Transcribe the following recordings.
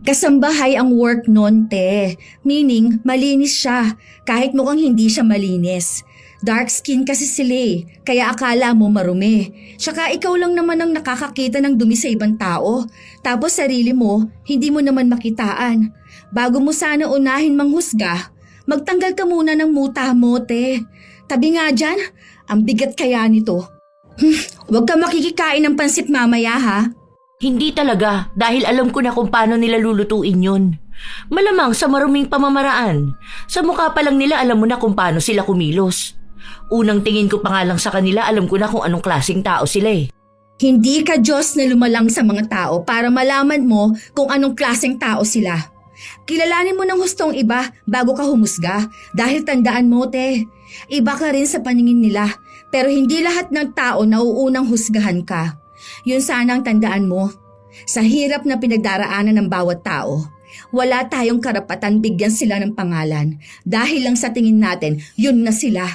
Kasambahay ang work nun, te. Meaning, malinis siya, kahit mukhang hindi siya malinis. Dark skin kasi sila eh, kaya akala mo marumi. Tsaka ikaw lang naman ang nakakakita ng dumi sa ibang tao. Tapos sarili mo, hindi mo naman makitaan. Bago mo sana unahin manghusga, magtanggal ka muna ng muta mo, te. Tabi nga dyan, ang bigat kaya nito. Huwag ka makikikain ng pansit mamaya ha. Hindi talaga, dahil alam ko na kung paano nila lulutuin yun. Malamang sa maruming pamamaraan. Sa mukha pa lang nila alam mo na kung paano sila kumilos. Unang tingin ko pa nga lang sa kanila, alam ko na kung anong klaseng tao sila eh. Hindi ka Diyos na lumalang sa mga tao para malaman mo kung anong klaseng tao sila. Kilalanin mo ng hustong iba bago ka humusga dahil tandaan mo, te, iba ka rin sa paningin nila pero hindi lahat ng tao nauunang husgahan ka. Yun sana ang tandaan mo. Sa hirap na pinagdaraanan ng bawat tao, wala tayong karapatan bigyan sila ng pangalan dahil lang sa tingin natin yun na sila.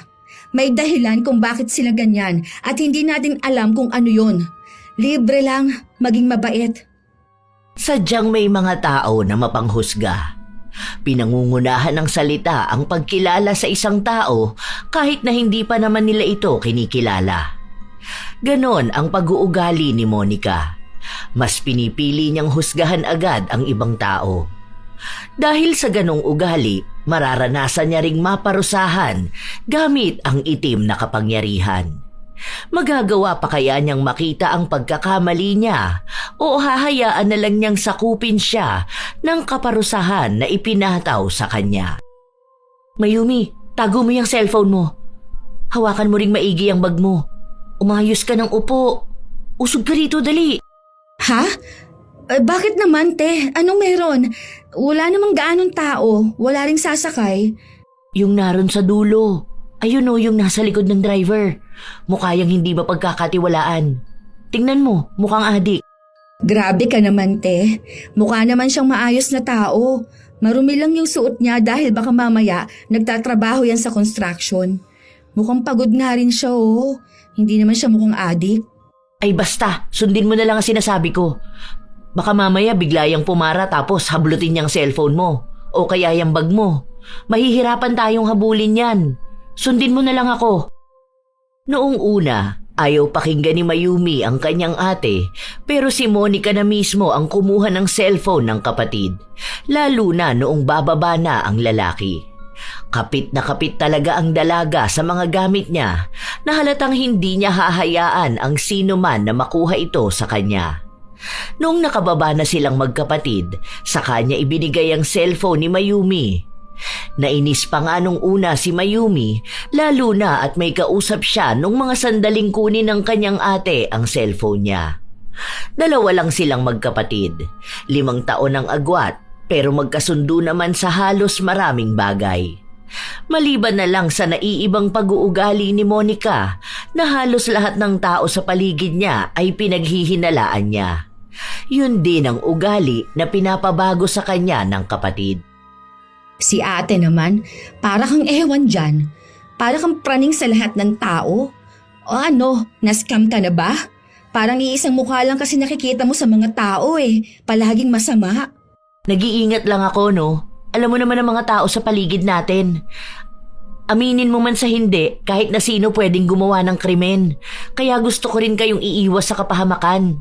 May dahilan kung bakit sila ganyan at hindi natin alam kung ano yun. Libre lang, maging mabait. Sadyang may mga tao na mapanghusga. Pinangungunahan ng salita ang pagkilala sa isang tao kahit na hindi pa naman nila ito kinikilala. Ganon ang pag-uugali ni Monica. Mas pinipili niyang husgahan agad ang ibang tao. Dahil sa ganong ugali, mararanasan niya ring maparusahan gamit ang itim na kapangyarihan. Magagawa pa kaya niyang makita ang pagkakamali niya o hahayaan na lang niyang sakupin siya ng kaparusahan na ipinataw sa kanya? Mayumi, tago mo yung cellphone mo. Hawakan mo ring maigi ang bag mo. Umayos ka ng upo. Usog ka rito, dali. Ha? Bakit naman, te? Anong meron? Wala namang gaanong tao. Wala ring sasakay. Yung naroon sa dulo. Ayun o, yung nasa likod ng driver. Mukha yung hindi ba pagkakatiwalaan. Tingnan mo, mukhang adik. Grabe ka naman, te. Mukha naman siyang maayos na tao. Marumi lang yung suot niya dahil baka mamaya nagtatrabaho yan sa construction. Mukhang pagod nga rin siya, oh. Hindi naman siya mukhang adik. Ay basta, sundin mo na lang ang sinasabi ko. Baka mamaya bigla yung pumara tapos hablutin niyang cellphone mo. O kaya yung bag mo. Mahihirapan tayong habulin yan. Sundin mo na lang ako. Noong una, ayaw pakinggan ni Mayumi ang kanyang ate, pero si Monica na mismo ang kumuha ng cellphone ng kapatid, lalo na noong bababa na ang lalaki. Kapit na kapit talaga ang dalaga sa mga gamit niya na halatang hindi niya hahayaan ang sino man na makuha ito sa kanya. Noong nakababa na silang magkapatid, sa kanya ibinigay ang cellphone ni Mayumi. Nainis pa nga nung una si Mayumi, lalo na at may kausap siya nung mga sandaling kunin ng kanyang ate ang cellphone niya. Dalawa lang silang magkapatid, 5 taon ang agwat, pero magkasundo naman sa halos maraming bagay. Maliban na lang sa naiibang pag-uugali ni Monica na halos lahat ng tao sa paligid niya ay pinaghihinalaan niya. Yun din ang ugali na pinapabago sa kanya ng kapatid. Si ate naman, para kang ewan dyan. Para kang praning sa lahat ng tao. O ano, na-scam ka na ba? Parang iisang mukha lang kasi nakikita mo sa mga tao eh. Palaging masama. Nag-iingat lang ako, no? Alam mo naman ang mga tao sa paligid natin. Aminin mo man sa hindi, kahit na sino pwedeng gumawa ng krimen. Kaya gusto ko rin kayong iiwas sa kapahamakan.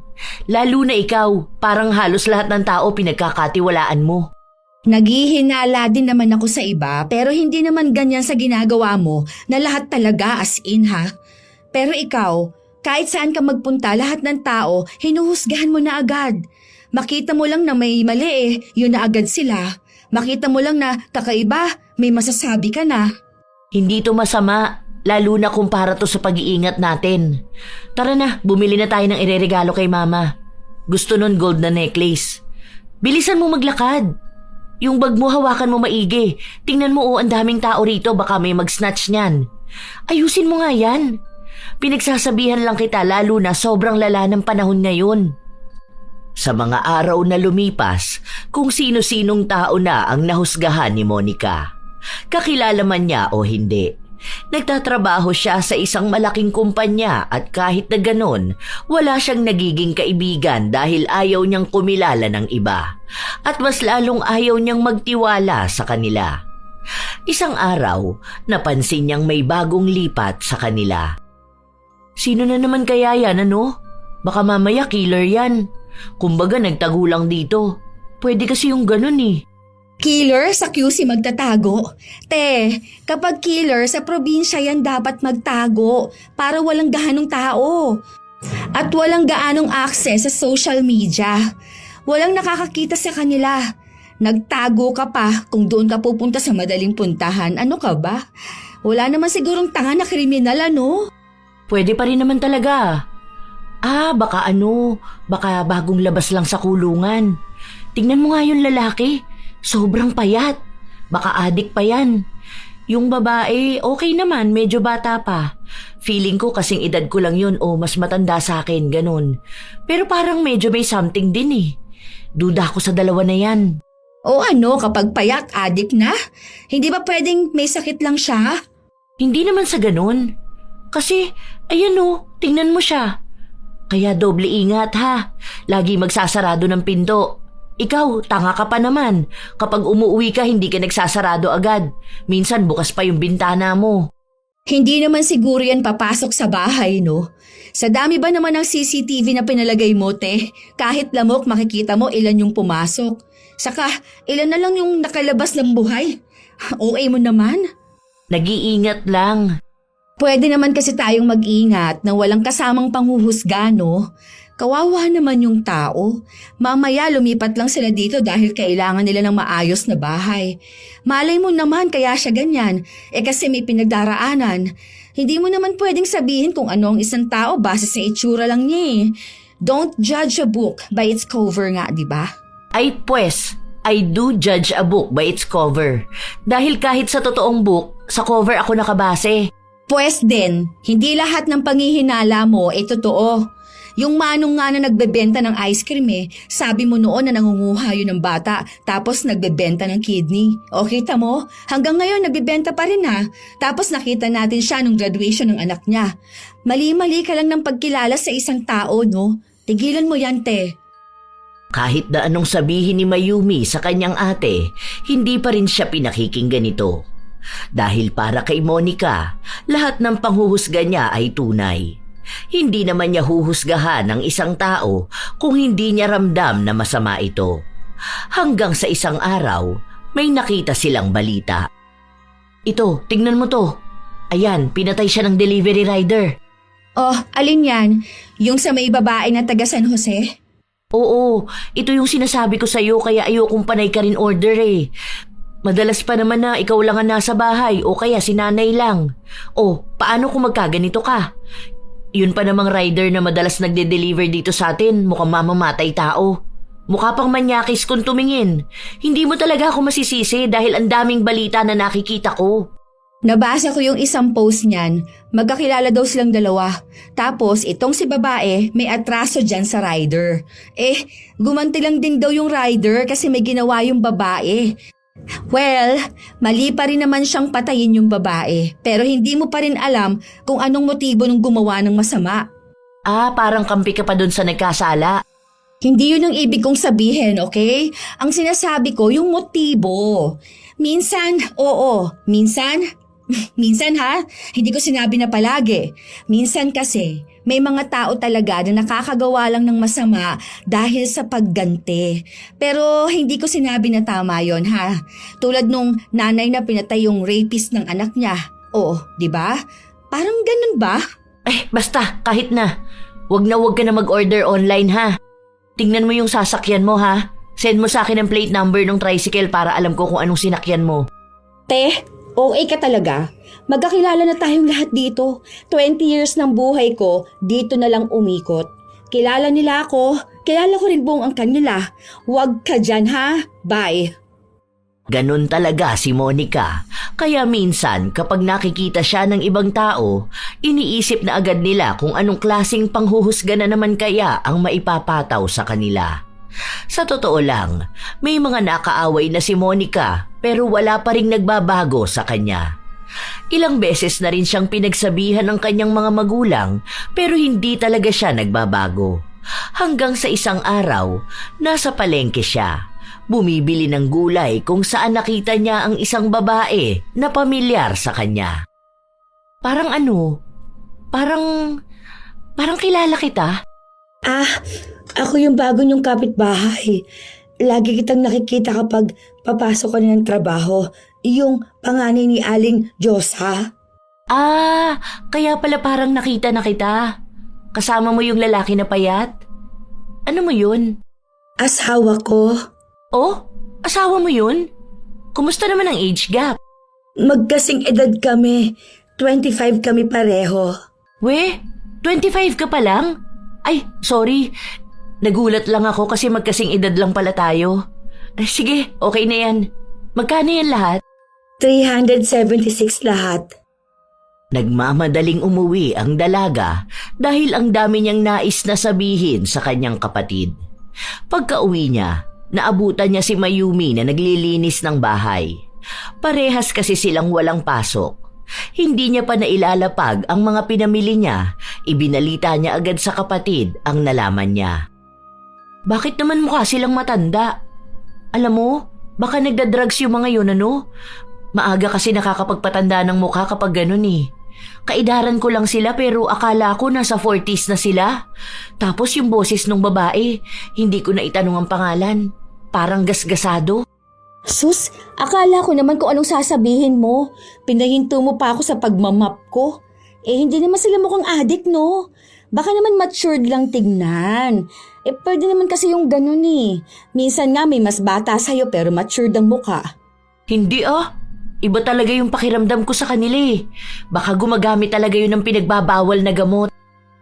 Lalo na ikaw, parang halos lahat ng tao pinagkakatiwalaan mo. Naghihinala din naman ako sa iba pero hindi naman ganyan sa ginagawa mo na lahat talaga as in ha. Pero ikaw, kahit saan ka magpunta lahat ng tao, hinuhusgahan mo na agad. Makita mo lang na may mali eh, yun na agad sila. Makita mo lang na kakaiba, may masasabi ka na. Hindi to masama, lalo na kumpara to sa pag-iingat natin. Tara na, bumili na tayo ng ireregalo kay mama. Gusto nun gold na necklace. Bilisan mo maglakad. Yung bag mo hawakan mo maigi. Tingnan mo ang daming tao rito, baka may mag-snatch niyan. Ayusin mo nga yan. Pinagsasabihan lang kita lalo na sobrang lala ng panahon ngayon. Sa mga araw na lumipas, kung sino-sinong tao na ang nahusgahan ni Monica. Kakilala man niya o hindi, Nagtatrabaho siya sa isang malaking kumpanya at kahit na ganon, wala siyang nagiging kaibigan dahil ayaw niyang kumilala ng iba. At mas lalong ayaw niyang magtiwala sa kanila. Isang araw, napansin niyang may bagong lipat sa kanila. Sino na naman kaya yan, ano? Baka mamaya killer yan. Kumbaga nagtago lang dito. Pwede kasi yung ganun eh. Killer sa QC magtatago? Te, kapag killer sa probinsya yan dapat magtago para walang gaanong tao. At walang gaanong access sa social media. Walang nakakakita sa kanila. Nagtago ka pa kung doon ka pupunta sa madaling puntahan. Ano ka ba? Wala naman sigurong tanga na kriminal, ano? Pwede pa rin naman talaga. Baka bagong labas lang sa kulungan. Tingnan mo nga yung lalaki. Sobrang payat. Baka adik pa yan. Yung babae, okay naman, medyo bata pa. Feeling ko kasing edad ko lang yun o mas matanda sa akin, ganun. Pero parang medyo may something din eh. Duda ko sa dalawa na yan. O ano, kapag payat, adik na? Hindi ba pwedeng may sakit lang siya? Hindi naman sa ganun. Kasi, ayan o, tingnan mo siya. Kaya doble ingat ha. Lagi magsasarado ng pinto. Ikaw, tanga ka pa naman. Kapag umuwi ka, hindi ka nagsasarado agad. Minsan bukas pa yung bintana mo. Hindi naman siguro yan papasok sa bahay, no? Sa dami ba naman ng CCTV na pinalagay mo, te? Kahit lamok, makikita mo ilan yung pumasok. Saka, ilan na lang yung nakalabas ng buhay. Okay mo naman? Nag-iingat lang. Pwede naman kasi tayong mag-ingat na walang kasamang panghuhusga, no? Kawawa naman yung tao. Mamaya lumipat lang sila dito dahil kailangan nila ng maayos na bahay. Malay mo naman kaya siya ganyan. Kasi may pinagdaraanan. Hindi mo naman pwedeng sabihin kung ano ang isang tao base sa itsura lang niya eh. Don't judge a book by its cover nga, di ba? Ay pues, I do judge a book by its cover. Dahil kahit sa totoong book, sa cover ako nakabase. Pues din, hindi lahat ng panghihinala mo ay totoo. Yung manong nga na nagbebenta ng ice cream sabi mo noon na nangunguha yun ng bata tapos nagbebenta ng kidney. O kita mo, hanggang ngayon nagbebenta pa rin ha. Tapos nakita natin siya nung graduation ng anak niya. Mali-mali ka lang ng pagkilala sa isang tao, no? Tigilan mo yan, te. Kahit na anong sabihin ni Mayumi sa kanyang ate, hindi pa rin siya pinakikinggan nito. Dahil para kay Monica, lahat ng panghuhusga niya ay tunay. Hindi naman niya huhusgahan ng isang tao kung hindi niya ramdam na masama ito. Hanggang sa isang araw, may nakita silang balita. Ito, tingnan mo to. Ayan, pinatay siya ng delivery rider. Oh, alin yan? Yung sa may babae na taga San Jose? Oo, ito yung sinasabi ko sa'yo kaya ayokong panay ka rin order eh. Madalas pa naman na ikaw lang ang nasa bahay o kaya si nanay lang. O, paano kung magkaganito ka? Yun pa namang rider na madalas nagde-deliver dito sa atin, mukhang mamamatay tao. Mukha pang manyakis kung tumingin. Hindi mo talaga ako masisisi dahil ang daming balita na nakikita ko. Nabasa ko yung isang post niyan. Magkakilala daw silang dalawa. Tapos itong si babae may atraso dyan sa rider. Gumanti lang din daw yung rider kasi may ginawa yung babae. Well, mali pa rin naman siyang patayin yung babae. Pero hindi mo pa rin alam kung anong motibo ng gumawa ng masama. Parang kampi ka pa dun sa nagkasala. Hindi yun ang ibig kong sabihin, okay? Ang sinasabi ko, yung motibo. Minsan, oo. Minsan ha, hindi ko sinabi na palagi. Minsan kasi, may mga tao talaga na nakakagawa lang ng masama dahil sa pagganti. Pero hindi ko sinabi na tama yon ha. Tulad nung nanay na pinatay yung rapist ng anak niya. Oo, di ba? Parang ganun ba? Basta, kahit na. Wag ka na mag-order online ha. Tingnan mo yung sasakyan mo ha. Send mo sa akin ang plate number ng tricycle para alam ko kung anong sinakyan mo. Te, OA ka talaga. Magkakilala na tayong lahat dito. 20 years ng buhay ko, dito na lang umikot. Kilala nila ako, kilala ko rin buong ang kanila. Huwag ka dyan ha, bye. Ganun talaga si Monica. Kaya minsan kapag nakikita siya ng ibang tao, iniisip na agad nila kung anong klaseng panghuhusga na naman kaya ang maipapataw sa kanila. Sa totoo lang, may mga nakaaway na si Monica pero wala pa ring nagbabago sa kanya. Ilang beses na rin siyang pinagsabihan ng kanyang mga magulang pero hindi talaga siya nagbabago. Hanggang sa isang araw, nasa palengke siya. Bumibili ng gulay kung saan nakita niya ang isang babae na pamilyar sa kanya. Parang kilala kita. Ako yung bago niyong kapitbahay. Lagi kitang nakikita kapag papasok ka na ng trabaho. Yung panganay ni Aling Diyosa. Kaya pala parang nakita na kita. Kasama mo yung lalaki na payat? Ano mo yun? Asawa ko. Oh, asawa mo yun? Kumusta naman ang age gap? Magkasing edad kami. 25 kami pareho. 25 ka pa lang? Ay, sorry. Nagulat lang ako kasi magkasing edad lang pala tayo. Sige, okay na yan. Magkano yan lahat? 376 lahat. Nagmamadaling umuwi ang dalaga dahil ang dami niyang nais na sabihin sa kanyang kapatid. Pagka-uwi niya, naabutan niya si Mayumi na naglilinis ng bahay. Parehas kasi silang walang pasok. Hindi niya pa nailalapag ang mga pinamili niya, ibinalita niya agad sa kapatid ang nalaman niya. Bakit naman mukha silang matanda? Alam mo, baka nagdadrugs yung mga yun Maaga kasi nakakapagpatanda ng mukha kapag ganun Kaidaran ko lang sila pero akala ko nasa 40s na sila. Tapos yung boses ng babae, hindi ko na itanong ang pangalan. Parang gasgasado. Sus, akala ko naman kung anong sasabihin mo. Pinahinto mo pa ako sa pagmamap ko. Hindi naman sila mukhang adik, no? Baka naman matured lang tignan. Pwede naman kasi yung ganun Minsan nga may mas bata sa'yo pero matured ang mukha. Hindi Iba talaga yung pakiramdam ko sa kanila Baka gumagamit talaga yun ng pinagbabawal na gamot.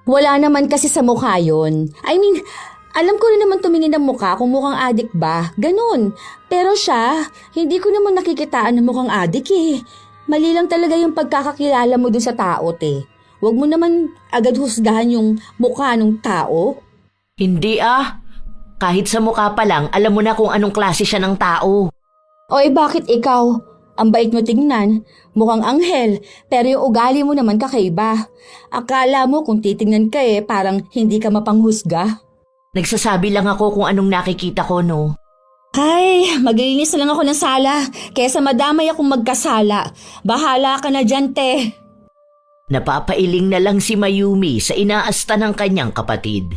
Wala naman kasi sa mukha yun. I mean, alam ko na naman tumingin ng mukha kung mukhang adik ba. Ganun. Pero siya, hindi ko naman nakikitaan na mukhang adik Mali lang talaga yung pagkakakilala mo dun sa tao, Huwag mo naman agad husgahan yung mukha ng tao. Hindi Kahit sa mukha pa lang, alam mo na kung anong klase siya ng tao. Bakit ikaw? Ang bait mo tingnan, mukhang anghel, pero yung ugali mo naman kakaiba. Akala mo kung titingnan ka parang hindi ka mapanghusga. Nagsasabi lang ako kung anong nakikita ko, Ay, maglilinis na lang ako ng sala, kesa madamay akong magkasala. Bahala ka na dyan, Napapailing na lang si Mayumi sa inaasta ng kanyang kapatid.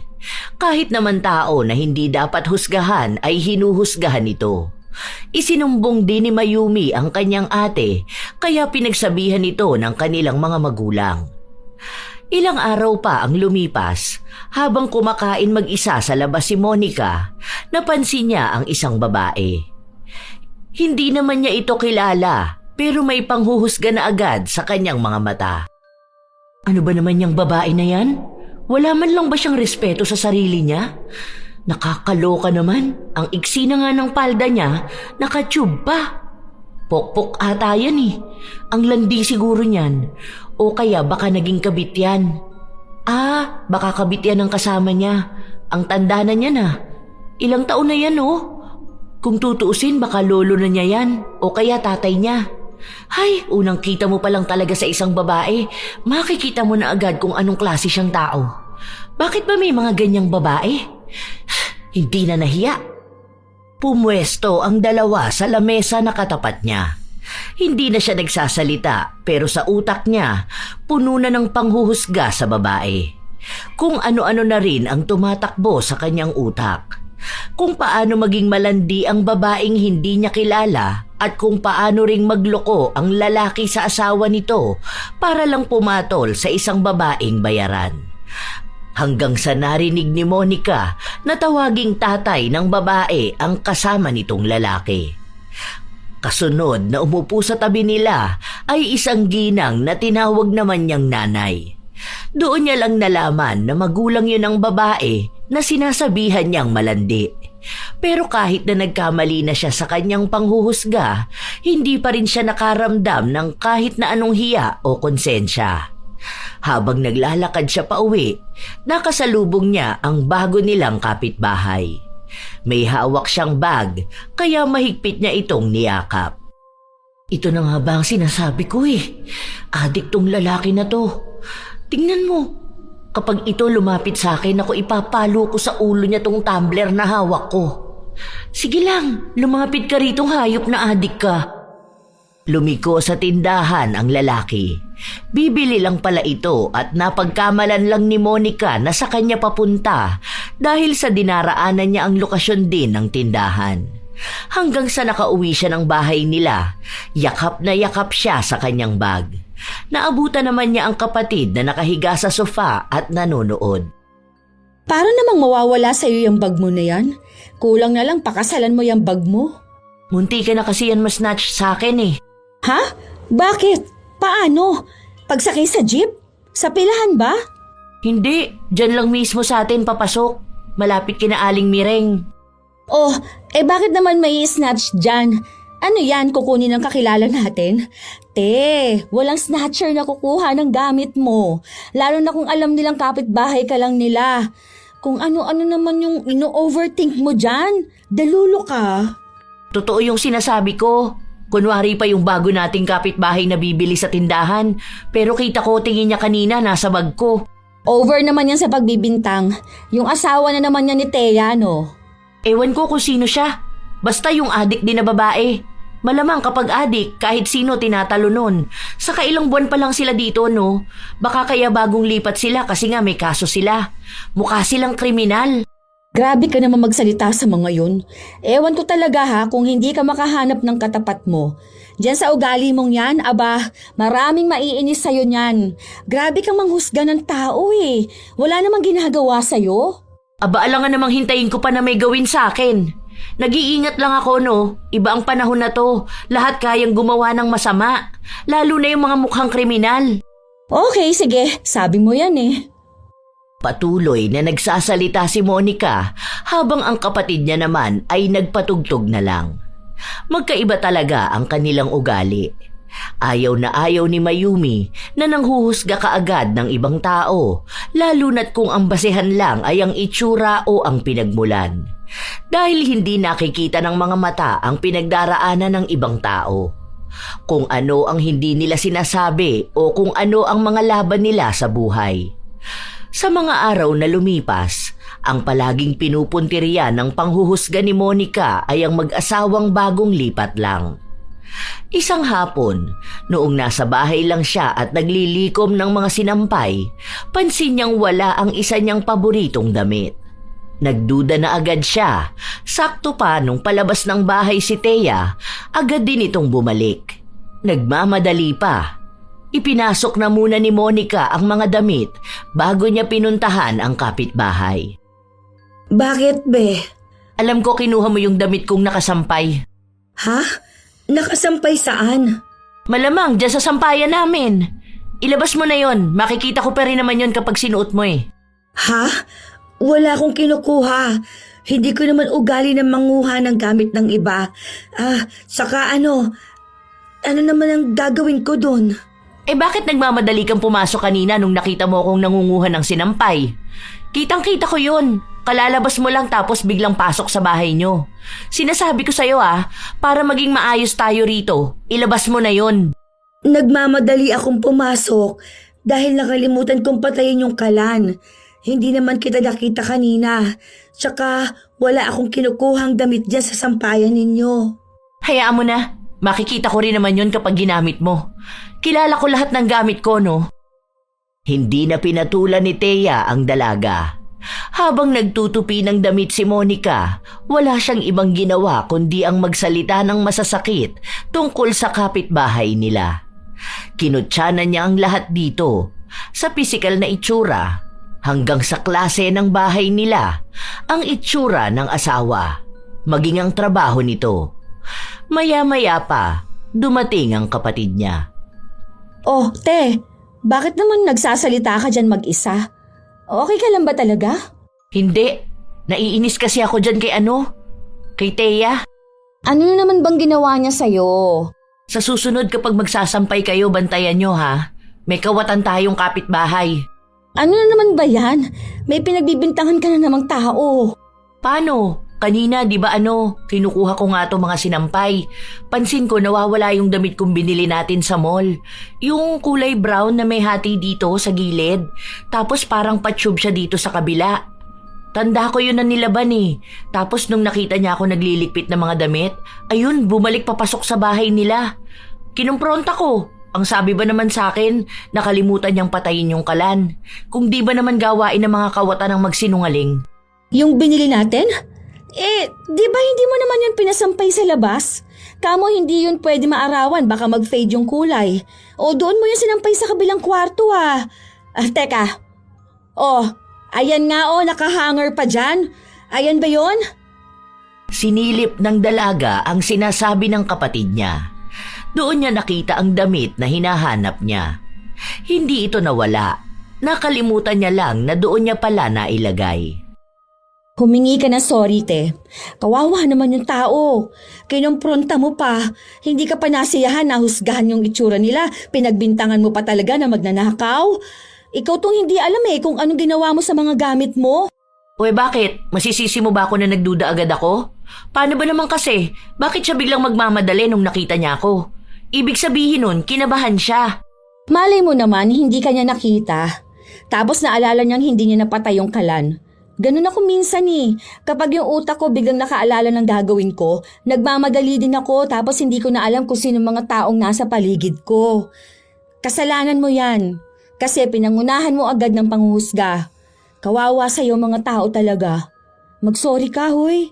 Kahit naman tao na hindi dapat husgahan ay hinuhusgahan ito. Isinumbong din ni Mayumi ang kanyang ate kaya pinagsabihan ito ng kanilang mga magulang. Ilang araw pa ang lumipas habang kumakain mag-isa sa labas si Monica, napansin niya ang isang babae. Hindi naman niya ito kilala pero may panghuhusga na agad sa kanyang mga mata. Ano ba naman yung babae na yan? Wala man lang ba siyang respeto sa sarili niya? Nakakaloka naman, ang iksi na nga ng palda niya, nakatube pa. Pokpok ata yan Ang landi siguro niyan. O kaya baka naging kabit yan. Baka kabit yan ang kasama niya. Ang tanda na niya Ilang taon na yan Kung tutuusin baka lolo na niya yan. O kaya tatay niya. Hay, unang kita mo pa lang talaga sa isang babae, makikita mo na agad kung anong klase siyang tao. Bakit ba may mga ganyang babae? Hindi na nahiya. Pumwesto ang dalawa sa lamesa na katapat niya. Hindi na siya nagsasalita pero sa utak niya puno na ng panghuhusga sa babae. Kung ano-ano na rin ang tumatakbo sa kanyang utak. Kung paano maging malandi ang babaeng hindi niya kilala at kung paano ring magloko ang lalaki sa asawa nito para lang pumatol sa isang babaeng bayaran. Hanggang sa narinig ni Monica na tawaging tatay ng babae ang kasama nitong lalaki. Kasunod na umupo sa tabi nila ay isang ginang na tinawag naman niyang nanay. Doon niya lang nalaman na magulang yun ang babae na sinasabihan niyang malandi. Pero kahit na nagkamali na siya sa kanyang panghuhusga, hindi pa rin siya nakaramdam ng kahit na anong hiya o konsensya. Habang naglalakad siya pauwi, nakasalubong niya ang bago nilang kapitbahay. May hawak siyang bag, kaya mahigpit niya itong niyakap. Ito na nga ba ang sinasabi ko eh. Adik tong lalaki na to. Tingnan mo. Kapag ito lumapit sa akin, ako ipapalo ko sa ulo niya tong tumbler na hawak ko. Sige lang, lumapit ka rito, hayop na adik ka. Lumiko sa tindahan ang lalaki. Bibili lang pala ito at napagkamalan lang ni Monica na sa kanya papunta dahil sa dinaraanan niya ang lokasyon din ng tindahan. Hanggang sa nakauwi siya ng bahay nila, yakap na yakap siya sa kanyang bag. Naabutan naman niya ang kapatid na nakahiga sa sofa at nanonood. Para namang mawawala sa'yo yung bag mo na yan. Kulang na lang pakasalan mo yung bag mo. Munti ka na kasi yan masnatch sa akin eh. Ha? Bakit? Paano? Pagsakay sa jeep? Sa pilahan ba? Hindi, dyan lang mismo sa atin papasok. Malapit kina Aling Mireng. Oh, bakit naman may snatch dyan? Ano yan, kukunin ng kakilala natin? Te, walang snatcher na kukuha ng gamit mo. Lalo na kung alam nilang kapitbahay ka lang nila. Kung ano-ano naman yung ino-overthink mo dyan. Dalulo ka. Totoo yung sinasabi ko. Kunwari pa yung bago nating kapitbahay na bibili sa tindahan. Pero kita ko tingin niya kanina nasa bag ko. Over naman yan sa pagbibintang. Yung asawa na naman niya ni Thea, no? Ewan ko kung sino siya. Basta yung adik din na babae. Malamang kapag adik, kahit sino tinatalo nun. Saka ilang buwan pa lang sila dito, no? Baka kaya bagong lipat sila kasi nga may kaso sila. Mukha silang kriminal. Grabe ka naman magsalita sa mga yun. Ewan ko talaga ha kung hindi ka makahanap ng katapat mo. Diyan sa ugali mong yan, aba, maraming maiinis sa'yo niyan. Grabe kang manghusga ng tao eh. Wala namang ginagawa sa'yo. Aba, alangan namang hintayin ko pa na may gawin sa akin. Nag-iingat lang ako, no? Iba ang panahon na to. Lahat kayang gumawa ng masama. Lalo na yung mga mukhang kriminal. Okay, sige. Sabi mo yan eh. Patuloy na nagsasalita si Monica habang ang kapatid niya naman ay nagpatugtog na lang. Magkaiba talaga ang kanilang ugali. Ayaw na ayaw ni Mayumi na nanghuhusga kaagad ng ibang tao, lalo na't kung ang basehan lang ay ang itsura o ang pinagmulan. Dahil hindi nakikita ng mga mata ang pinagdaraanan ng ibang tao. Kung ano ang hindi nila sinasabi o kung ano ang mga laban nila sa buhay. Sa mga araw na lumipas, ang palaging pinupuntirya ng panghuhusga ni Monica ay ang mag-asawang bagong lipat lang. Isang hapon, noong nasa bahay lang siya at naglilikom ng mga sinampay, pansin niyang wala ang isa niyang paboritong damit. Nagduda na agad siya. Sakto pa nung palabas ng bahay si Thea, agad din itong bumalik. Nagmamadali pa. Ipinasok na muna ni Monica ang mga damit bago niya pinuntahan ang kapitbahay. Bakit, be? Alam ko kinuha mo yung damit kong nakasampay. Ha? Nakasampay saan? Malamang dyan sa sampayan namin. Ilabas mo na yon. Makikita ko pa rin naman yon kapag sinuot mo eh. Ha? Wala akong kinukuha. Hindi ko naman ugali na manguha ng gamit ng iba. Saka ano naman ang gagawin ko dun? Bakit nagmamadali kang pumasok kanina nung nakita mo akong nangunguha ng sinampay? Kitang-kita ko yun. Kalalabas mo lang tapos biglang pasok sa bahay nyo. Sinasabi ko sa'yo para maging maayos tayo rito, ilabas mo na yon. Nagmamadali akong pumasok dahil nakalimutan kong patayin yung kalan. Hindi naman kita nakita kanina. Tsaka wala akong kinukuhang damit dyan sa sampayan ninyo. Hayaan mo na. Makikita ko rin naman yon kapag ginamit mo. Kilala ko lahat ng gamit ko, no? Hindi na pinatulan ni Thea ang dalaga. Habang nagtutupi ng damit si Monica, wala siyang ibang ginawa kundi ang magsalita ng masasakit tungkol sa kapitbahay nila. Kinutyanan niya ang lahat dito, sa pisikal na itsura, hanggang sa klase ng bahay nila, ang itsura ng asawa, maging ang trabaho nito. Maya-maya pa, dumating ang kapatid niya. Oh, te, bakit naman nagsasalita ka dyan mag-isa? Okay ka lang ba talaga? Hindi. Naiinis kasi ako dyan kay Thea. Ano na naman bang ginawa niya sa'yo? Sa susunod kapag magsasampay kayo, bantayan nyo ha. May kawatan tayong kapitbahay. Ano na naman ba yan? May pinagbibintangan ka na namang tao. Paano? Kanina, di ba kinukuha ko nga to mga sinampay. Pansin ko nawawala yung damit kong binili natin sa mall. Yung kulay brown na may hati dito sa gilid. Tapos parang patsyub siya dito sa kabila. Tanda ko yun na nilaban eh. Tapos nung nakita niya ako naglilikpit ng mga damit, ayun, bumalik papasok sa bahay nila. Kinumpronta ko. Ang sabi ba naman sa akin, nakalimutan niyang patayin yung kalan. Kung di ba naman gawain ng mga kawatan ng magsinungaling. Yung binili natin? Di ba hindi mo naman yun pinasampay sa labas? Kamo hindi yun pwede maarawan, baka mag-fade yung kulay. O doon mo yun sinampay sa kabilang kwarto Teka. Ayan nga nakahanger pa dyan. Ayan ba yun? Sinilip ng dalaga ang sinasabi ng kapatid niya. Doon niya nakita ang damit na hinahanap niya. Hindi ito nawala. Nakalimutan niya lang na doon niya pala nailagay. Humingi ka na sorry, te. Kawawa naman yung tao. Kinumpronta mo pa. Hindi ka pa nasiyahan na husgahan yung itsura nila. Pinagbintangan mo pa talaga na magnanakaw. Ikaw tong hindi alam kung anong ginawa mo sa mga gamit mo. Bakit? Masisisi mo ba ako na nagduda agad ako? Paano ba naman kasi? Bakit siya biglang magmamadali nung nakita niya ako? Ibig sabihin nun, kinabahan siya. Malay mo naman, hindi ka niya nakita. Tapos naalala niyang hindi niya napatay yung kalan. Ganun ako minsan Kapag yung utak ko biglang nakaalala ng gagawin ko, nagmamadali din ako tapos hindi ko na alam kung sino mga taong nasa paligid ko. Kasalanan mo yan. Kasi pinangunahan mo agad ng panghuhusga. Kawawa sa'yo mga tao talaga. Mag-sorry ka, hoy.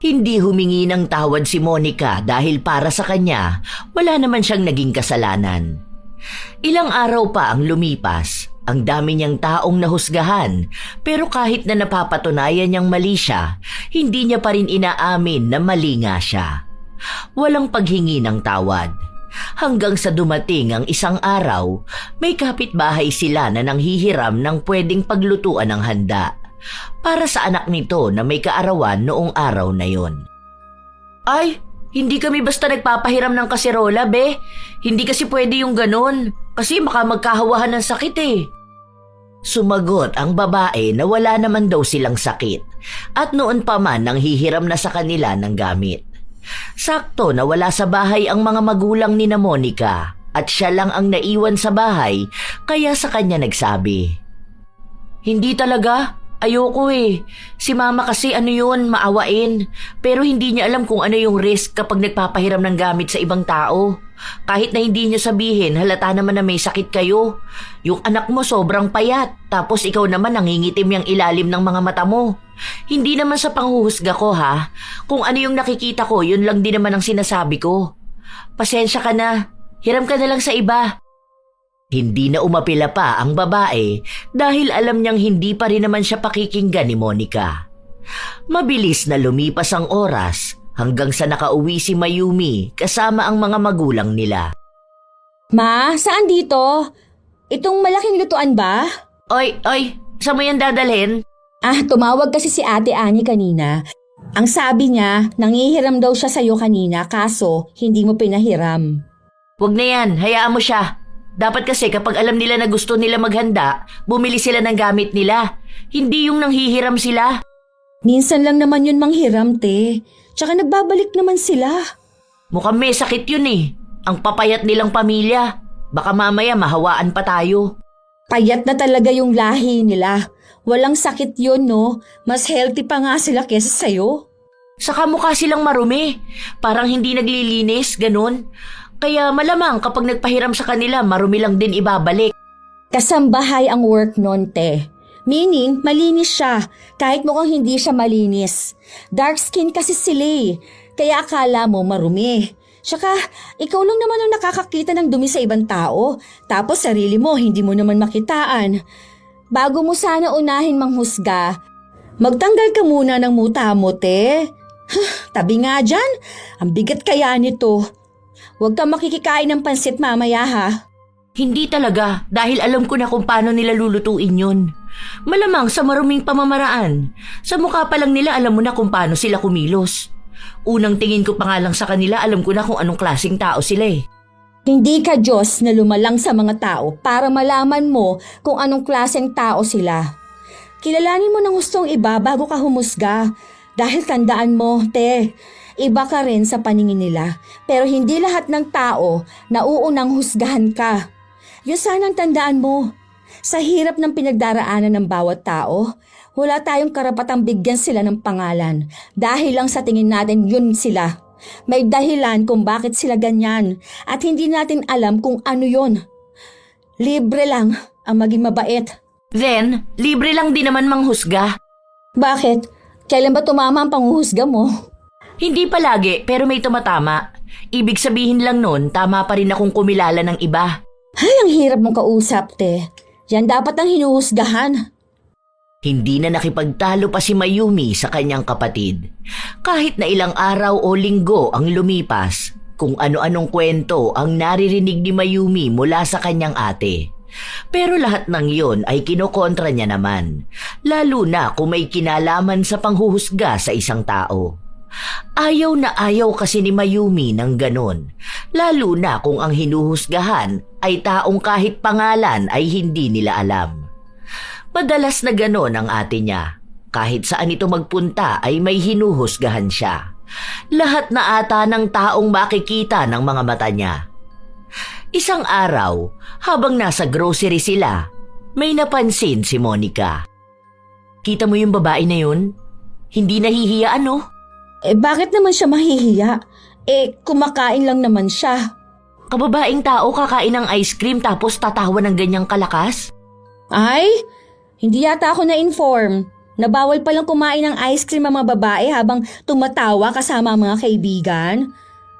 Hindi humingi ng tawad si Monica dahil para sa kanya, wala naman siyang naging kasalanan. Ilang araw pa ang lumipas. Ang dami niyang taong nahusgahan, pero kahit na napapatunayan niyang mali siya, hindi niya pa rin inaamin na mali nga siya. Walang paghingi ng tawad. Hanggang sa dumating ang isang araw, may kapitbahay sila na nanghihiram ng pwedeng paglutuan ng handa para sa anak nito na may kaarawan noong araw na yon. Ay, hindi kami basta nagpapahiram ng kaserola, be. Hindi kasi pwede yung ganon. Kasi baka magkahawahan ng sakit Sumagot ang babae na wala naman daw silang sakit at noon pa man nang hihiram na sa kanila ng gamit. Sakto na wala sa bahay ang mga magulang ni na Monica at siya lang ang naiwan sa bahay kaya sa kanya nagsabi. Hindi talaga. Ayoko Si mama kasi maawain. Pero hindi niya alam kung ano yung risk kapag nagpapahiram ng gamit sa ibang tao. Kahit na hindi niyo sabihin, halata naman na may sakit kayo. Yung anak mo sobrang payat, tapos ikaw naman nangingitim yung ilalim ng mga mata mo. Hindi naman sa panghuhusga ko Kung ano yung nakikita ko, yun lang din naman ang sinasabi ko. Pasensya ka na, hiram ka na lang sa iba. Hindi na umapila pa ang babae dahil alam niyang hindi pa rin naman siya pakikinggan ni Monica. Mabilis na lumipas ang oras hanggang sa nakauwi si Mayumi kasama ang mga magulang nila. Ma, saan dito? Itong malaking lutuan ba? Oy, saan mo yan dadalhin? Tumawag kasi si Ate Ani kanina. Ang sabi niya, nanghihiram daw siya sa'yo kanina kaso hindi mo pinahiram. Wag na yan, hayaan mo siya. Dapat kasi kapag alam nila na gusto nila maghanda, bumili sila ng gamit nila. Hindi yung nanghihiram sila. Minsan lang naman yun manghiram, te. Tsaka nagbabalik naman sila. Mukhang may sakit yun Ang papayat nilang pamilya. Baka mamaya mahawaan pa tayo. Payat na talaga yung lahi nila. Walang sakit yun, no? Mas healthy pa nga sila kesa sa'yo. Saka mukha silang marumi. Parang hindi naglilinis, ganun. Kaya malamang kapag nagpahiram sa kanila, marumi lang din ibabalik. Kasambahay ang work nun, te. Meaning, malinis siya, kahit mukhang hindi siya malinis. Dark skin kasi sila kaya akala mo marumi. Tsaka, ikaw lang naman ang nakakakita ng dumi sa ibang tao, tapos sarili mo hindi mo naman makitaan. Bago mo sana unahin manghusga, magtanggal ka muna ng muta mo, te. Tabi nga dyan, ang bigat kaya nito. Huwag kang makikikain ng pansit mamaya Hindi talaga, dahil alam ko na kung paano nila lulutuin yun. Malamang sa maruming pamamaraan. Sa mukha pa lang nila alam mo na kung paano sila kumilos. Unang tingin ko pa nga lang sa kanila, alam ko na kung anong klaseng tao sila Hindi ka Diyos na lumalang sa mga tao para malaman mo kung anong klaseng tao sila. Kilalanin mo ng hustong iba bago ka humusga. Dahil tandaan mo, te, iba ka rin sa paningin nila. Pero hindi lahat ng tao nauunang husgahan ka. Yun sanang tandaan mo. Sa hirap ng pinagdaraanan ng bawat tao, wala tayong karapatang bigyan sila ng pangalan. Dahil lang sa tingin natin yun sila. May dahilan kung bakit sila ganyan at hindi natin alam kung ano yun. Libre lang ang maging mabait. Then, libre lang din naman manghusga. Bakit? Kailan ba tumama ang panghuhusga mo? Hindi palagi, pero may tumatama. Ibig sabihin lang nun, tama pa rin akong kumilala ng iba. Ay, ang hirap mong kausap, te. Yan dapat ang hinuhusgahan. Hindi na nakipagtalo pa si Mayumi sa kanyang kapatid. Kahit na ilang araw o linggo ang lumipas, kung ano-anong kwento ang naririnig ni Mayumi mula sa kanyang ate. Pero lahat ng yon ay kinokontra niya naman, lalo na kung may kinalaman sa panghuhusga sa isang tao. Ayaw na ayaw kasi ni Mayumi ng ganon, lalo na kung ang hinuhusgahan ay taong kahit pangalan ay hindi nila alam. Madalas na ganon ang ate niya. Kahit saan ito magpunta ay may hinuhusgahan siya. Lahat na ata ng taong makikita ng mga mata niya. Isang araw, habang nasa grocery sila, may napansin si Monica. Kita mo yung babae na yun? Hindi nahihiya ano? Bakit naman siya mahihiya? Kumakain lang naman siya. Kababaeng tao kakain ng ice cream tapos tatawa ng ganyang kalakas? Ay, hindi yata ako na-inform na bawal palang kumain ng ice cream ang mga babae habang tumatawa kasama ang mga kaibigan.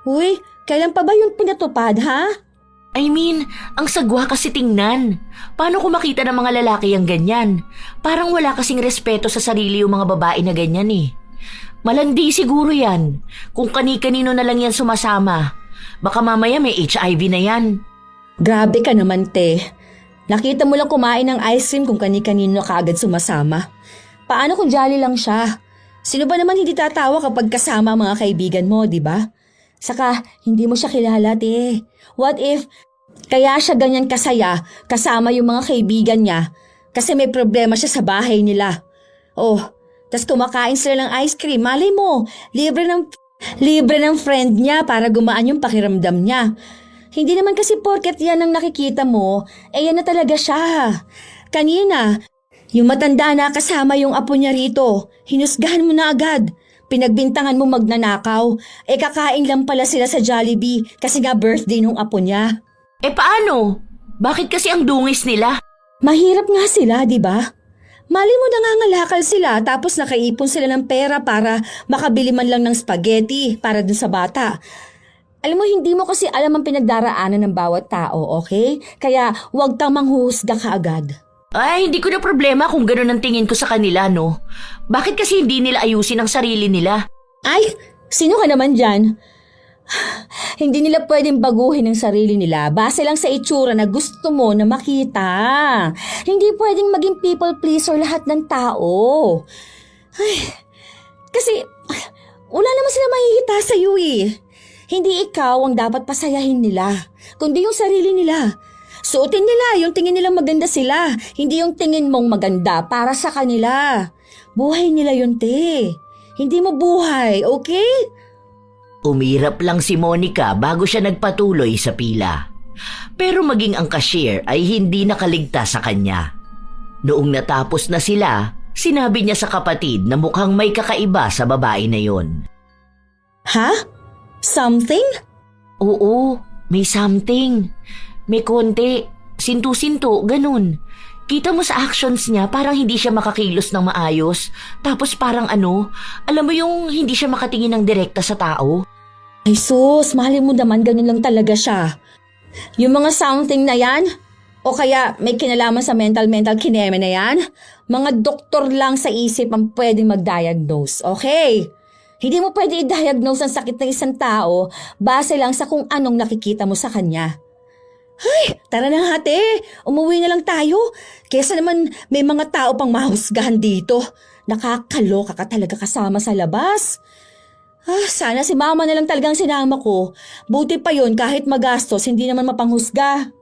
Uy, kailan pa ba yung pinatupad, ha? I mean, ang sagwa kasi tingnan. Paano kung makita ng mga lalaki ang ganyan? Parang wala kasing respeto sa sarili yung mga babae na ganyan eh. Malandi siguro yan. Kung kani-kanino na lang yan sumasama. Baka mamaya may HIV na yan. Grabe ka naman, te. Nakita mo lang kumain ng ice cream kung kani-kanino ka agad sumasama. Paano kung jolly lang siya? Sino ba naman hindi tatawa kapag kasama ang mga kaibigan mo, di ba? Saka, hindi mo siya kilala, te. What if, kaya siya ganyan kasaya kasama yung mga kaibigan niya kasi may problema siya sa bahay nila. Oh, tas kumakain sila ng ice cream. Malay mo, libre ng friend niya para gumaan yung pakiramdam niya. Hindi naman kasi porket yan ang nakikita mo, yan na talaga siya. Kanina, yung matanda na kasama yung apo niya rito, hinusgahan mo na agad. Pinagbintangan mo magnanakaw. Kakain lang pala sila sa Jollibee kasi nga birthday nung apo niya. Paano? Bakit kasi ang dungis nila? Mahirap nga sila, di ba? Mali mo nangangalakal sila tapos nakaipon sila ng pera para makabili man lang ng spaghetti para dun sa bata. Alam mo, hindi mo kasi alam ang pinagdaraanan ng bawat tao, okay? Kaya huwag kang manghuhusga kaagad. Ay, hindi ko na problema kung gano'n ang tingin ko sa kanila, no? Bakit kasi hindi nila ayusin ang sarili nila? Ay, sino ka naman dyan? Hindi nila pwedeng baguhin ang sarili nila base lang sa itsura na gusto mo na makita. Hindi pwedeng maging people pleaser lahat ng tao. Ay, kasi wala naman sila mahihita sa iyo eh. Hindi ikaw ang dapat pasayahin nila, kundi yung sarili nila. Suotin nila yung tingin nilang maganda sila, hindi yung tingin mong maganda para sa kanila. Buhay nila yun, te. Hindi mo buhay, okay? Umirap lang si Monica bago siya nagpatuloy sa pila. Pero maging ang cashier ay hindi nakaligtas sa kanya. Noong natapos na sila, sinabi niya sa kapatid na mukhang may kakaiba sa babae na yon. Ha? Something? Oo, may something. May konti, sinto-sinto, ganun. Kita mo sa actions niya parang hindi siya makakilos ng maayos. Tapos parang alam mo yung hindi siya makatingin ng direkta sa tao? Ay sus, mahalin mo naman ganun lang talaga siya. Yung mga something na yan, o kaya may kinalaman sa mental kineme na yan, mga doktor lang sa isip ang pwedeng mag-diagnose, okay? Hindi mo pwede i-diagnose ang sakit ng isang tao base lang sa kung anong nakikita mo sa kanya. Ay, tara na nga te, umuwi na lang tayo. Kesa naman may mga tao pang mahusgahan dito. Nakakaloka ka talaga kasama sa labas. Sana si mama na lang talagang sinama ko. Buti pa yon kahit magastos, hindi naman mapanghusga.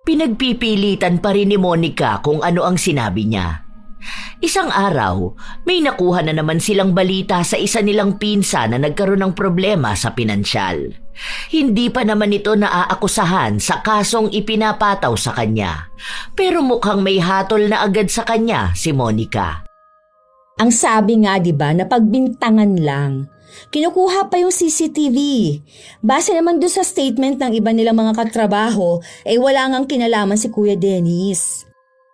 Pinagpipilitan pa rin ni Monica kung ano ang sinabi niya. Isang araw, may nakuha na naman silang balita sa isa nilang pinsan na nagkaroon ng problema sa pinansyal. Hindi pa naman ito naaakusahan sa kasong ipinapataw sa kanya. Pero mukhang may hatol na agad sa kanya si Monica. Ang sabi nga 'di ba na pagbintangan lang. Kinukuha pa yung CCTV. Base naman doon sa statement ng iba nilang mga katrabaho, wala ngang kinalaman si Kuya Dennis.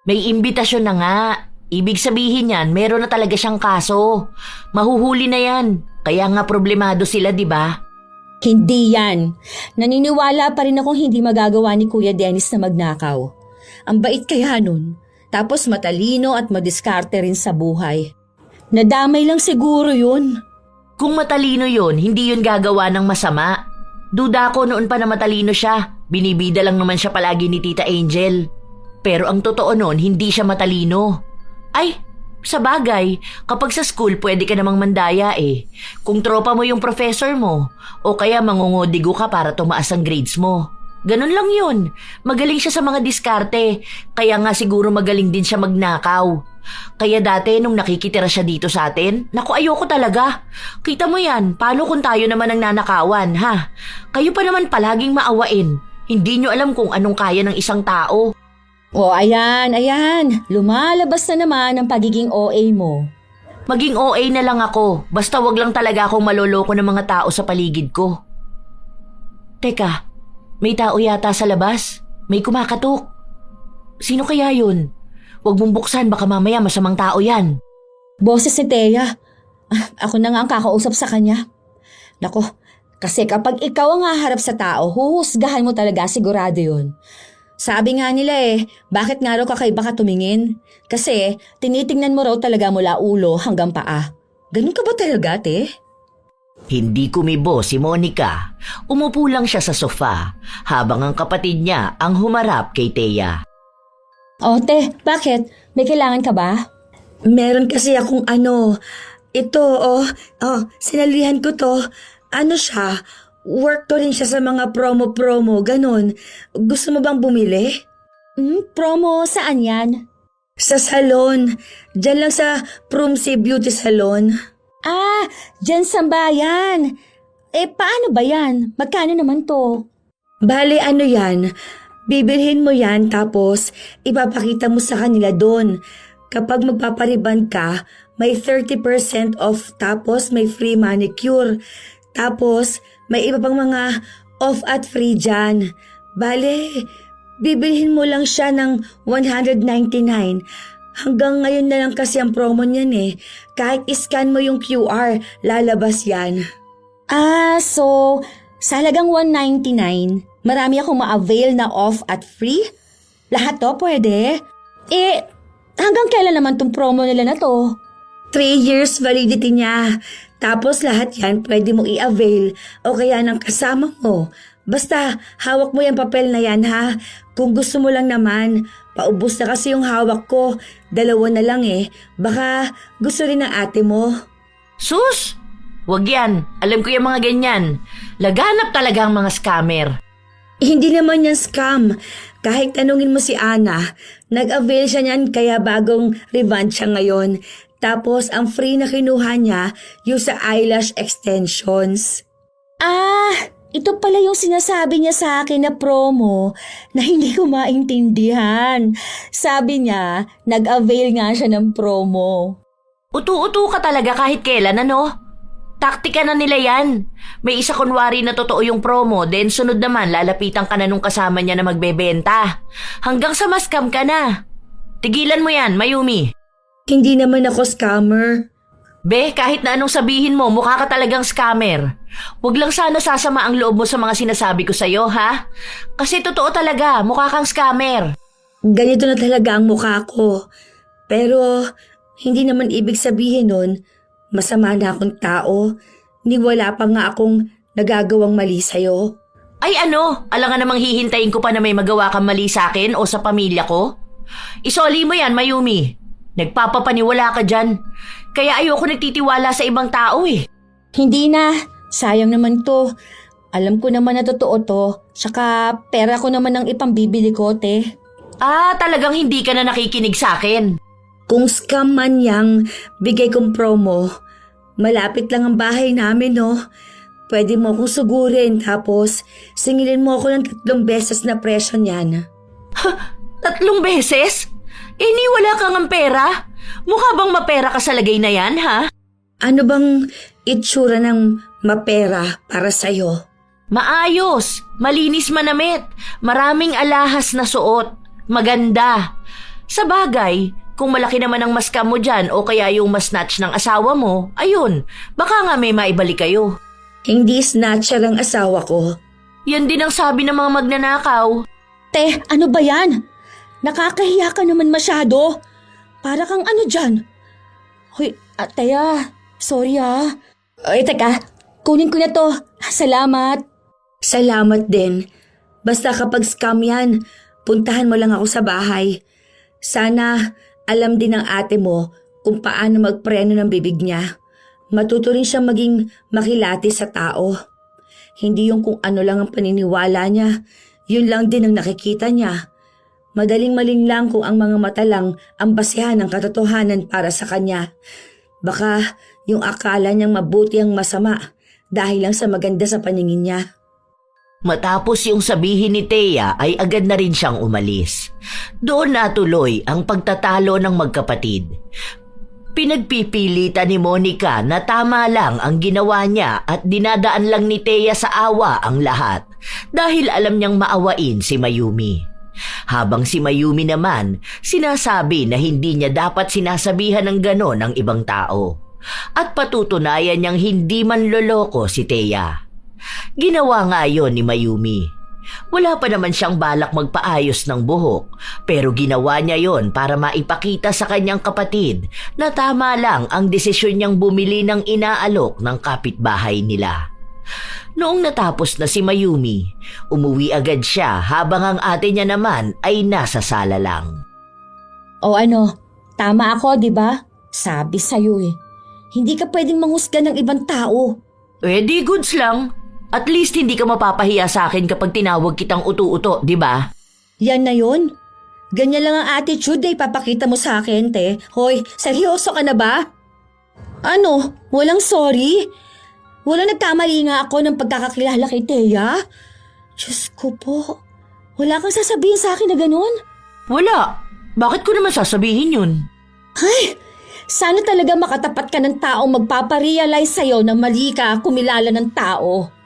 May imbitasyon na nga. Ibig sabihin yan, meron na talaga siyang kaso. Mahuhuli na yan. Kaya nga problemado sila, di ba? Hindi yan. Naniniwala pa rin akong hindi magagawa ni Kuya Dennis na magnakaw. Ang bait kaya nun. Tapos matalino at madiskarte rin sa buhay. Nadamay lang siguro yun. Kung matalino yun, hindi yun gagawa ng masama. Duda ko noon pa na matalino siya. Binibida lang naman siya palagi ni Tita Angel. Pero ang totoo noon, hindi siya matalino. Ay, sa bagay, kapag sa school pwede ka namang mandaya eh. Kung tropa mo yung professor mo, o kaya mangungodigo ka para tumaas ang grades mo. Ganun lang yun. Magaling siya sa mga diskarte, kaya nga siguro magaling din siya magnakaw. Kaya dati nung nakikitira siya dito sa atin, naku ayoko talaga. Kita mo yan, paano kung tayo naman ang nanakawan, ha? Kayo pa naman palaging maawain. Hindi nyo alam kung anong kaya ng isang tao. Ayan. Lumalabas na naman ang pagiging OA mo. Maging OA na lang ako, basta wag lang talaga akong maloloko ng mga tao sa paligid ko. Teka, may tao yata sa labas. May kumakatok. Sino kaya yun? Huwag mong buksan, baka mamaya masamang tao yan. Boses ni Thea. Ako na nga ang kakausap sa kanya. Nako, kasi kapag ikaw ang haharap sa tao, huhusgahan mo talaga, sigurado yun. Sabi nga nila bakit nga raw kakaiba ka tumingin? Kasi tinitingnan mo raw talaga mula ulo hanggang paa. Ganun ka ba talaga, te? Hindi kumibo si Monica. Umupo lang siya sa sofa habang ang kapatid niya ang humarap kay Thea. Te, bakit? May kailangan ka ba? Meron kasi akong ito, sinalihan ko to. Ano siya? Work to rin siya sa mga promo, ganon. Gusto mo bang bumili? Promo, saan yan? Sa salon. Diyan lang sa Prumsi Beauty Salon. Dyan sa bayan. Paano ba yan? Magkano naman to? Bale, yan? Bibilhin mo yan tapos ipapakita mo sa kanila doon. Kapag magpapariban ka, may 30% off tapos may free manicure. Tapos, may iba pang mga off at free dyan. Bale, bibilhin mo lang siya ng $199. Hanggang ngayon na lang kasi ang promo niyan Kahit iscan mo yung QR, lalabas yan. So, sa halagang $199, marami akong ma-avail na off at free? Lahat to pwede? Hanggang kailan naman tong promo nila na to? 3 years validity niya. Tapos lahat yan pwede mo i-avail o kaya ng kasama mo. Basta hawak mo yung papel na yan ha. Kung gusto mo lang naman, paubos na kasi yung hawak ko. 2 na lang Baka gusto rin ng ate mo. Sus! Wag yan. Alam ko yung mga ganyan. Laganap talaga ang mga scammer. Hindi naman yan scam. Kahit tanungin mo si Ana, nag-avail siya niyan kaya bagong revamped siya ngayon. Tapos, ang free na kinuha niya, yung sa eyelash extensions. Ito pala yung sinasabi niya sa akin na promo na hindi ko maintindihan. Sabi niya, nag-avail nga siya ng promo. Utu-utu ka talaga kahit kailan, ano? Taktika na nila yan. May isa kunwari na totoo yung promo, then sunod naman lalapitan ka na nung kasama niya na magbebenta. Hanggang sa mascam ka na. Tigilan mo yan, Mayumi. Hindi naman ako scammer. Be, kahit na anong sabihin mo, mukha ka talagang scammer. Huwag lang sana sasama ang loob mo sa mga sinasabi ko sa'yo, ha? Kasi totoo talaga, mukha kang scammer. Ganito na talaga ang mukha ko. Pero, hindi naman ibig sabihin nun, masama na akong tao. Ni wala pa nga akong nagagawang mali sa'yo. Ay ano, alangan namang hihintayin ko pa na may magawa kang mali sa akin o sa pamilya ko? Isoli mo yan, Mayumi. Nagpapapaniwala ka dyan. Kaya ayoko nagtitiwala sa ibang tao Hindi na. Sayang naman to. Alam ko naman na totoo to. Tsaka pera ko naman ang ipambibili ko, te. Talagang hindi ka na nakikinig sa akin. Kung scam man yang bigay kong promo, malapit lang ang bahay namin, no? Pwede mo akong sugurin tapos singilin mo ako ng 3 beses na presyo niyan. 3 beses? Ni wala kang ang pera? Mukha bang mapera ka sa lagay na yan, ha? Ano bang itsura ng mapera para sa'yo? Maayos, malinis manamit, maraming alahas na suot, maganda. Sa bagay, kung malaki naman ang maskam mo dyan o kaya yung masnatch ng asawa mo, ayun, baka nga may maibalik kayo. Hindi snatcher ang asawa ko. Yan din ang sabi ng mga magnanakaw. Te, ano ba yan? Nakakahiya ka naman masyado. Para kang ano dyan? Hoy, Teya, sorry ah. Ay, teka, kunin ko na to. Salamat. Salamat din. Basta kapag scam yan, puntahan mo lang ako sa bahay. Sana alam din ng ate mo kung paano magpreno ng bibig niya. Matuto rin siya maging makilati sa tao. Hindi yung kung ano lang ang paniniwala niya, yun lang din ang nakikita niya. Madaling malinlang kung ang mga mata lang ang basehan ng katotohanan para sa kanya. Baka yung akala niyang mabuti ang masama dahil lang sa maganda sa paningin niya. Matapos yung sabihin ni Thea ay agad na rin siyang umalis. Doon natuloy ang pagtatalo ng magkapatid. Pinagpipilitan ni Monica na tama lang ang ginawa niya at dinadaan lang ni Thea sa awa ang lahat dahil alam niyang maawain si Mayumi. Habang si Mayumi naman, sinasabi na hindi niya dapat sinasabihan ng ganon ng ibang tao at patutunayan niyang hindi man loloko si Thea. Ginawa nga yon ni Mayumi. Wala pa naman siyang balak magpaayos ng buhok, pero ginawa niya yon para maipakita sa kanyang kapatid na tama lang ang desisyon niyang bumili ng inaalok ng kapitbahay nila. Noong natapos na si Mayumi, umuwi agad siya habang ang ate niya naman ay nasa sala lang. O ano, tama ako, di ba? Sabi sa'yo eh. Hindi ka pwedeng manghusga ng ibang tao. Di goods lang. At least hindi ka mapapahiya sa akin kapag tinawag kitang uto-uto, di ba? Yan na yun. Ganyan lang ang attitude na ipapakita mo sa akin, te. Hoy, seryoso ka na ba? Ano? Walang sorry? Walang nagkamali nga ako ng pagkakakilala kay Thea? Diyos ko po. Wala kang sasabihin sa akin na ganun? Wala. Bakit ko naman sasabihin yun? Ay, sana talaga makatapat ka ng taong magpaparealize sa'yo na mali ka kumilala ng tao.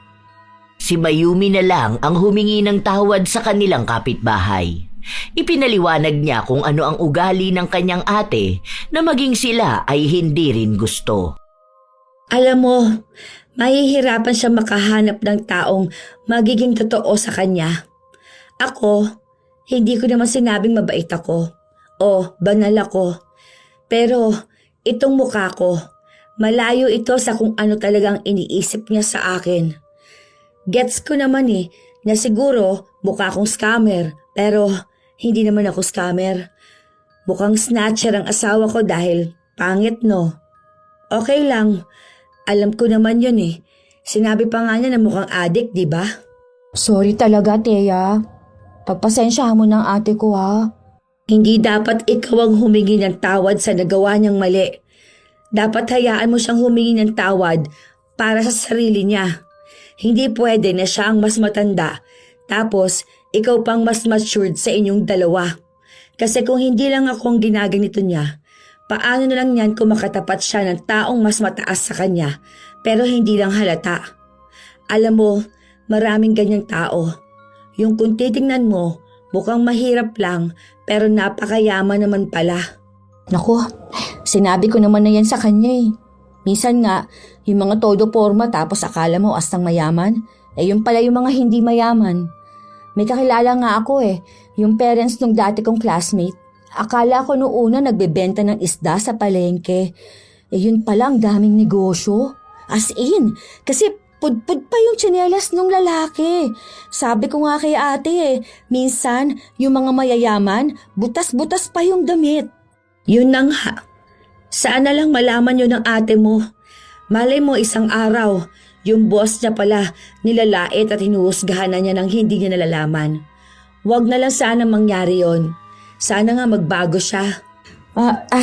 Si Mayumi na lang ang humingi ng tawad sa kanilang kapitbahay. Ipinaliwanag niya kung ano ang ugali ng kanyang ate na maging sila ay hindi rin gusto. Alam mo, mahihirapan siya makahanap ng taong magiging totoo sa kanya. Ako, hindi ko naman sinabing mabait ako o banal ako. Pero itong mukha ko, malayo ito sa kung ano talagang iniisip niya sa akin. Gets ko naman na siguro mukha akong scammer pero hindi naman ako scammer. Mukhang snatcher ang asawa ko dahil pangit no. Okay lang, alam ko naman yun Sinabi pa nga niya na mukhang addict, di ba? Sorry talaga, Thea. Pagpasensyahan mo ng ate ko ha. Hindi dapat ikaw ang humingi ng tawad sa nagawa niyang mali. Dapat hayaan mo siyang humingi ng tawad para sa sarili niya. Hindi pwede na siya ang mas matanda, tapos ikaw pang mas matured sa inyong dalawa. Kasi kung hindi lang ako ang ginaganito niya, paano na lang yan kung makatapat siya ng taong mas mataas sa kanya, pero hindi lang halata. Alam mo, maraming ganyang tao. Yung kung titingnan mo, mukhang mahirap lang, pero napakayaman naman pala. Naku, sinabi ko naman na yan sa kanya Minsan nga, yung mga todo forma tapos akala mo astang mayaman, yun pala yung mga hindi mayaman. May kakilala nga ako yung parents nung dati kong classmate. Akala ko noong una nagbebenta ng isda sa palengke. Yun pala ang daming negosyo. As in, kasi pudpud pa yung tsinelas nung lalaki. Sabi ko nga kay ate minsan yung mga mayayaman, butas-butas pa yung damit. Yun na nga. Sana lang malaman yun ng ate mo. Malay mo isang araw, yung boss niya pala nilalait at hinuhusgahan na niya ng hindi niya nalalaman. Huwag na lang sana mangyari yon. Sana nga magbago siya.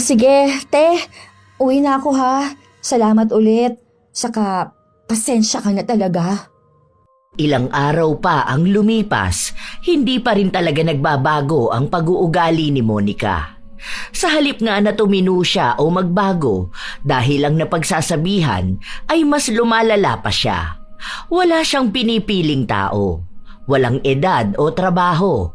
Sige, te. Uwi na ako ha. Salamat ulit. Saka, pasensya ka na talaga. Ilang araw pa ang lumipas, hindi pa rin talaga nagbabago ang pag-uugali ni Monica. Sa halip nga na tumino siya o magbago dahil ang napagsasabihan ay mas lumalala pa siya. Wala siyang pinipiling tao. Walang edad o trabaho.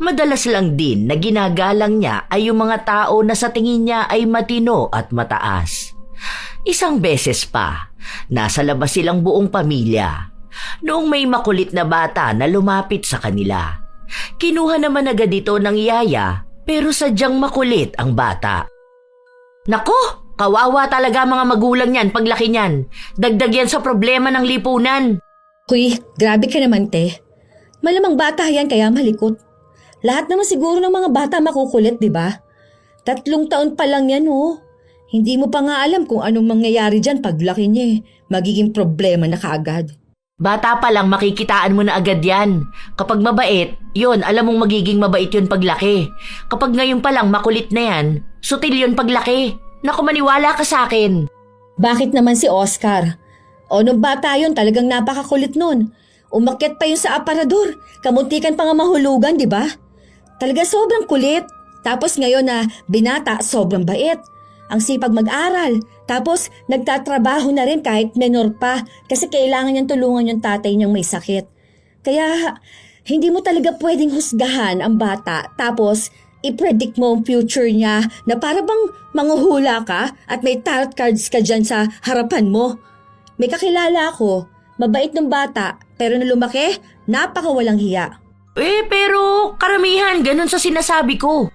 Madalas lang din na ginagalang niya ay yung mga tao na sa tingin niya ay matino at mataas. Isang beses pa, nasa labas silang buong pamilya. Noong may makulit na bata na lumapit sa kanila. Kinuha naman agad ito ng yaya pero sadyang makulit ang bata. Nako, kawawa talaga mga magulang yan paglaki niyan. Dagdag yan sa problema ng lipunan. Kuy, grabe ka naman, te. Malamang bata yan kaya malikot. Lahat naman siguro ng mga bata makukulit, di ba? 3 taon pa lang yan, oh. Hindi mo pa nga alam kung anong mangyayari dyan paglaki niya, eh. Magiging problema na kaagad. Bata pa lang makikitaan mo na agad yan. Kapag mabait, yun, alam mong magiging mabait yun paglaki. Kapag ngayon pa lang makulit na yan, sutil yun paglaki. Naku, maniwala ka sa akin. Bakit naman si Oscar? O nung bata yun, talagang napakakulit nun. Umakyat pa yun sa aparador. Kamuntikan pa nga mahulugan, di ba? Talaga sobrang kulit. Tapos ngayon na binata, sobrang bait. Ang sipag mag-aral. Tapos nagtatrabaho na rin kahit menor pa kasi kailangan niyang tulungan yung tatay niyang may sakit. Kaya hindi mo talaga pwedeng husgahan ang bata tapos i-predict mo ang future niya na para bang manghuhula ka at may tarot cards ka dyan sa harapan mo. May kakilala ako, mabait ng bata pero na lumaki, napakawalang hiya. Pero karamihan ganun sa sinasabi ko.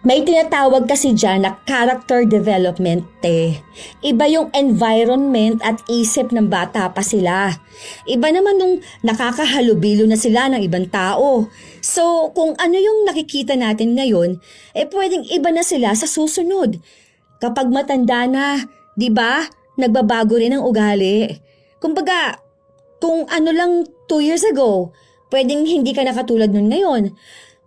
May tinatawag kasi dyan na character development, te. Iba yung environment at isip ng bata pa sila. Iba naman nung nakakahalubilo na sila ng ibang tao. So, kung ano yung nakikita natin ngayon, pwedeng iba na sila sa susunod. Kapag matanda na, di ba, nagbabago rin ang ugali. Kumbaga, kung ano lang 2 years ago, pwedeng hindi ka nakatulad nun ngayon.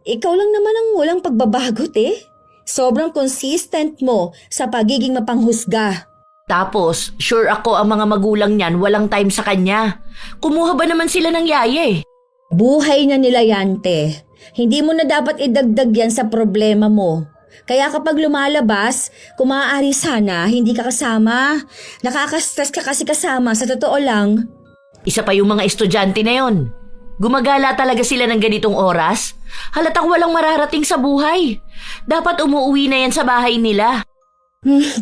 Ikaw lang naman ang walang pagbabago, te. Sobrang consistent mo sa pagiging mapanghusga. Tapos, sure ako ang mga magulang niyan walang time sa kanya. Kumuha ba naman sila ng yaya eh? Buhay na nila yan, te. Hindi mo na dapat idagdag yan sa problema mo. Kaya kapag lumalabas, kung maaari sana, hindi ka kasama. Nakaka-stress ka kasi kasama, sa totoo lang. Isa pa yung mga estudyante na yon. Gumagala talaga sila ng ganitong oras? Halatang walang mararating sa buhay. Dapat umuwi na yan sa bahay nila.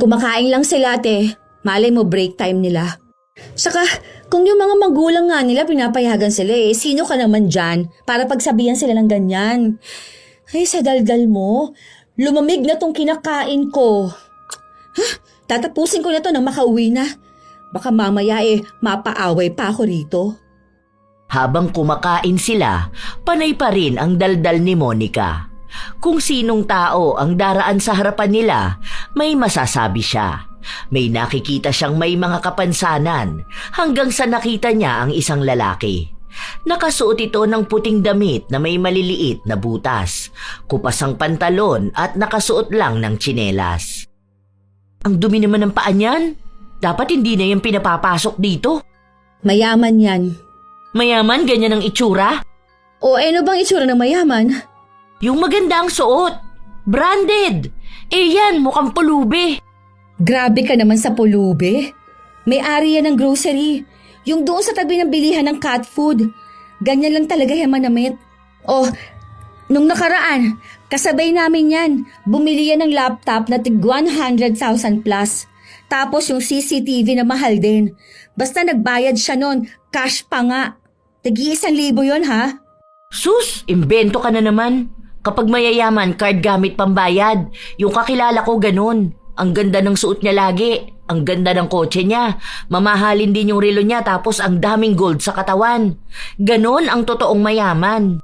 Kumakain lang sila, te. Malay mo break time nila. Saka, kung yung mga magulang nga nila pinapayagan sila sino ka naman dyan para pagsabihan sila ng ganyan? Ay, sa daldal mo, lumamig na tong kinakain ko. Tatapusin ko na to nang makauwi na. Baka mamaya mapaaway pa ako rito. Habang kumakain sila, panay pa rin ang daldal ni Monica. Kung sinong tao ang daraan sa harapan nila, may masasabi siya. May nakikita siyang may mga kapansanan hanggang sa nakita niya ang isang lalaki. Nakasuot ito ng puting damit na may maliliit na butas, kupas ang pantalon at nakasuot lang ng tsinelas. Ang dumi naman ng paa niyan. Dapat hindi na yan pinapapasok dito. Mayaman yan. Mayaman, ganyan ang itsura? O ano bang itsura ng mayaman? Yung maganda ang suot. Branded. Yan, mukhang pulubi. Grabe ka naman sa pulube. May-ari yan ng grocery. Yung doon sa tabi ng bilihan ng cat food. Ganyan lang talaga yung manamit. Nung nakaraan, kasabay namin yan. Bumili yan ng laptop na tig 100,000 plus. Tapos yung CCTV na mahal din. Basta nagbayad siya nun, cash pa nga. Tigi 1,000 yun ha? Sus, imbento ka na naman. Kapag mayayaman, card gamit pambayad. Yung kakilala ko ganun. Ang ganda ng suot niya lagi. Ang ganda ng kotse niya. Mamahalin din yung relo niya tapos ang daming gold sa katawan. Ganon ang totoong mayaman.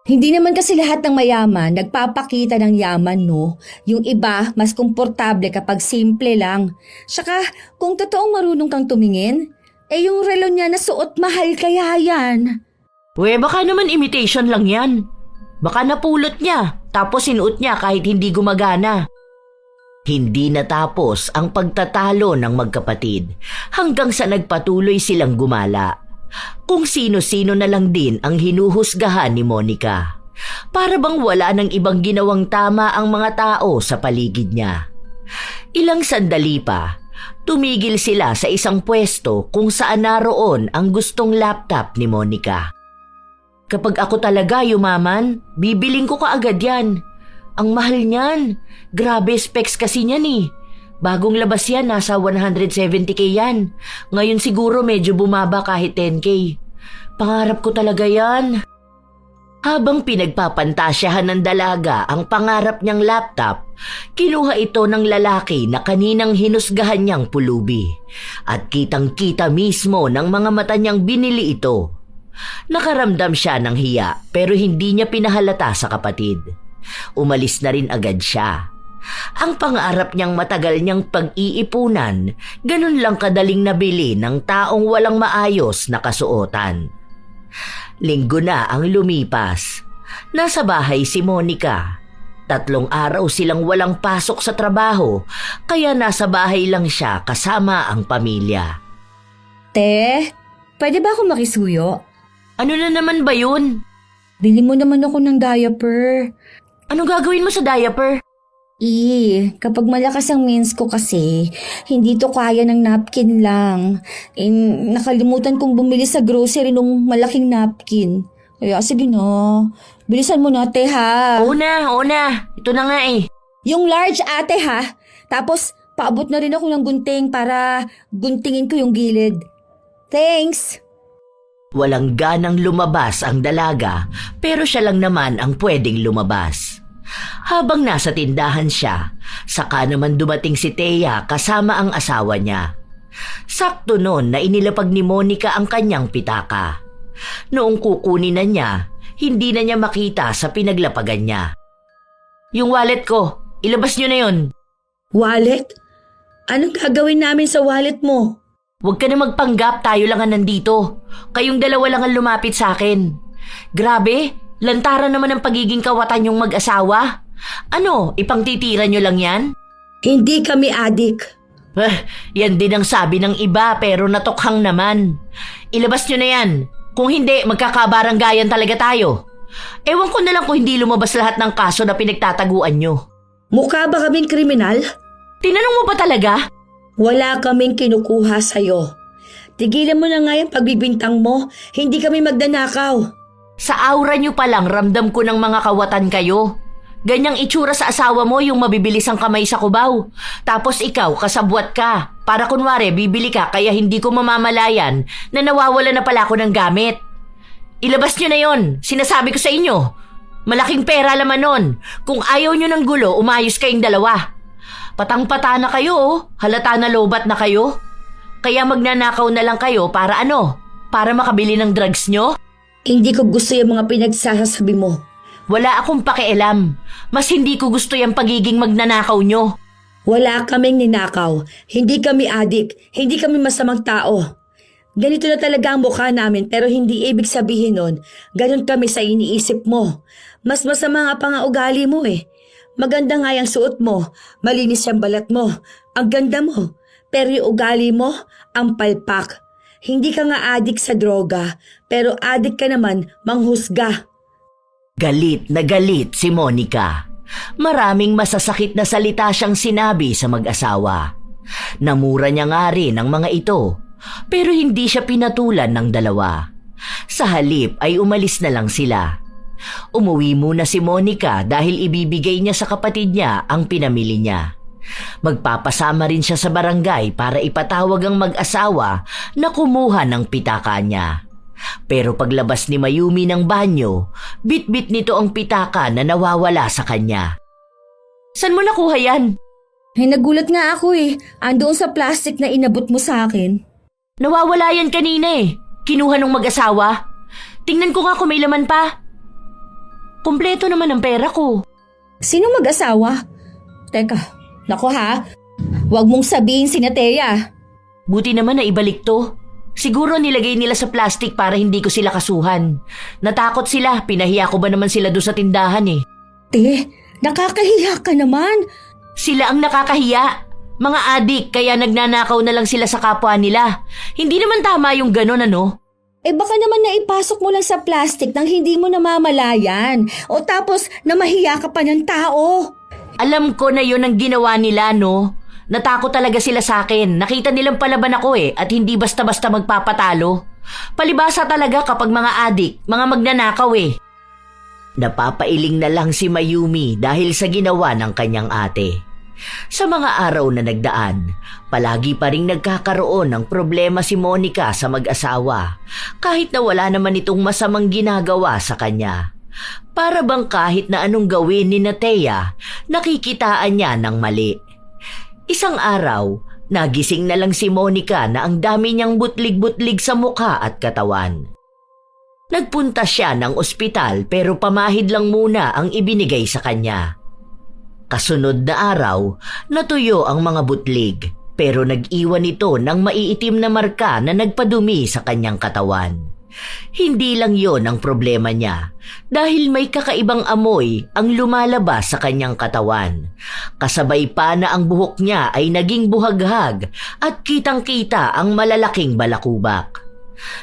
Hindi naman kasi lahat ng mayaman nagpapakita ng yaman, no? Yung iba, mas komportable kapag simple lang. Saka, kung totoong marunong kang tumingin, yung relo niya na suot mahal kaya yan. Baka naman imitation lang yan. Baka napulot niya, tapos sinuot niya kahit hindi gumagana. Hindi natapos ang pagtatalo ng magkapatid hanggang sa nagpatuloy silang gumala. Kung sino-sino na lang din ang hinuhusgahan ni Monica. Para bang wala ng ibang ginawang tama ang mga tao sa paligid niya. Ilang sandali pa, tumigil sila sa isang pwesto kung saan naroon ang gustong laptop ni Monica. Kapag ako talaga yumaman, bibiling ko kaagad yan. Ang mahal niyan. Grabe specs kasi niyan eh. Bagong labas yan, nasa 170k yan. Ngayon siguro medyo bumaba kahit 10k. Pangarap ko talaga yan. Habang pinagpapantasyahan ng dalaga ang pangarap niyang laptop, kinuha ito ng lalaki na kaninang hinusgahan niyang pulubi. At kitang-kita mismo ng mga mata niyang binili ito. Nakaramdam siya ng hiya pero hindi niya pinahalata sa kapatid. Umalis na rin agad siya. Ang pangarap niyang matagal niyang pag-iipunan, ganun lang kadaling nabili ng taong walang maayos na kasuotan. Linggo na ang lumipas. Nasa bahay si Monica. 3 araw silang walang pasok sa trabaho, kaya nasa bahay lang siya kasama ang pamilya. Te, pwede ba ako makisuyo? Ano na naman ba yun? Bili mo naman ako ng diaper. Anong gagawin mo sa diaper? Kapag malakas ang mens ko kasi, hindi to kaya ng napkin lang. Nakalimutan kong bumili sa grocery nung malaking napkin. Kaya sige na, bilisan mo na ate ha. Oo na. Ito na nga eh. Yung large ate ha. Tapos paabot na rin ako ng gunting para guntingin ko yung gilid. Thanks! Walang ganang lumabas ang dalaga pero siya lang naman ang pwedeng lumabas. Habang nasa tindahan siya, saka naman dumating si Thea kasama ang asawa niya. Sakto noon na inilapag ni Monica ang kanyang pitaka. Noong kukunin na niya, hindi na niya makita sa pinaglapagan niya. Yung wallet ko, ilabas niyo na yun. Wallet? Anong gagawin namin sa wallet mo? Huwag ka na magpanggap, tayo lang ang nandito. Kayong dalawa lang ang lumapit sa akin. Grabe, lantaran naman ang pagiging kawatan yung mag-asawa. Ano, ipangtitira nyo lang yan? Hindi kami adik. Yan din ang sabi ng iba pero natokhang naman. Ilabas nyo na yan. Kung hindi, magkakabaranggayan talaga tayo. Ewan ko na lang kung hindi lumabas lahat ng kaso na pinagtataguan nyo. Mukha ba kaming kriminal? Tinanong mo ba talaga? Wala kaming kinukuha sa'yo. Tigilan mo na nga yung pagbibintang mo. Hindi kami magnanakaw. Sa aura nyo pa lang ramdam ko ng mga kawatan kayo. Ganyang itsura sa asawa mo yung mabibilis ang kamay sa kubaw. Tapos ikaw, kasabwat ka. Para kunwari, bibili ka kaya hindi ko mamamalayan na nawawala na pala ako ng gamit. Ilabas nyo na yon. Sinasabi ko sa inyo. Malaking pera laman nun. Kung ayaw nyo ng gulo, umayos kayong dalawa. Patang-pata na kayo, oh. Halata na lobat na kayo. Kaya magnanakaw na lang kayo para ano? Para makabili ng drugs nyo? Hindi ko gusto yung mga pinagsasabi mo. Wala akong pakialam. Mas hindi ko gusto yung pagiging magnanakaw nyo. Wala kaming ninakaw. Hindi kami adik. Hindi kami masamang tao. Ganito na talaga ang mukha namin pero hindi ibig sabihin nun, ganun kami sa iniisip mo. Mas masama nga pa nga ugali mo eh. Maganda nga yung suot mo, malinis yung balat mo, ang ganda mo. Pero yung ugali mo, ang palpak. Hindi ka nga adik sa droga, pero adik ka naman manghusga. Galit na galit si Monica. Maraming masasakit na salita siyang sinabi sa mag-asawa. Namura niya nga rin ang mga ito, pero hindi siya pinatulan ng dalawa. Sa halip ay umalis na lang sila. Umuwi muna si Monica dahil ibibigay niya sa kapatid niya ang pinamili niya. Magpapasama rin siya sa barangay para ipatawag ang mag-asawa na kumuha ng pitaka niya. Pero paglabas ni Mayumi ng banyo, bit-bit nito ang pitaka na nawawala sa kanya. Saan mo nakuha yan? Ay, nagulat nga ako eh. Andoon sa plastic na inabot mo sa akin. Nawawala yan kanina eh. Kinuha ng mag-asawa. Tingnan ko nga kung may laman pa. Kumpleto naman ang pera ko. Sino mag-asawa? Teka, naku ha. Huwag mong sabihin si Thea. Buti naman na ibalik to. Siguro nilagay nila sa plastic para hindi ko sila kasuhan. Natakot sila, pinahiya ko ba naman sila doon sa tindahan eh. Te, nakakahiya ka naman. Sila ang nakakahiya. Mga adik, kaya nagnanakaw na lang sila sa kapwa nila. Hindi naman tama yung ganon, ano? Baka naman naipasok mo lang sa plastic nang hindi mo namamalayan. O tapos namahiya ka pa ng tao. Alam ko na yun ang ginawa nila, no? Natakot talaga sila sa akin. Nakita nilang palaban ako at hindi basta-basta magpapatalo. Palibasa talaga kapag mga adik, mga magnanakaw Napapailing na lang si Mayumi dahil sa ginawa ng kanyang ate. Sa mga araw na nagdaan, palagi pa ring nagkakaroon ng problema si Monica sa mag-asawa kahit na wala naman itong masamang ginagawa sa kanya. Para bang kahit na anong gawin ni Natea, nakikitaan niya ng mali. Isang araw, nagising na lang si Monica na ang dami niyang butlig-butlig sa mukha at katawan. Nagpunta siya ng ospital pero pamahid lang muna ang ibinigay sa kanya. Kasunod na araw, natuyo ang mga butlig pero nag-iwan ito ng maiitim na marka na nagpadumi sa kanyang katawan. Hindi lang yon ang problema niya dahil may kakaibang amoy ang lumalabas sa kanyang katawan. Kasabay pa na ang buhok niya ay naging buhaghag at kitang-kita ang malalaking balakubak.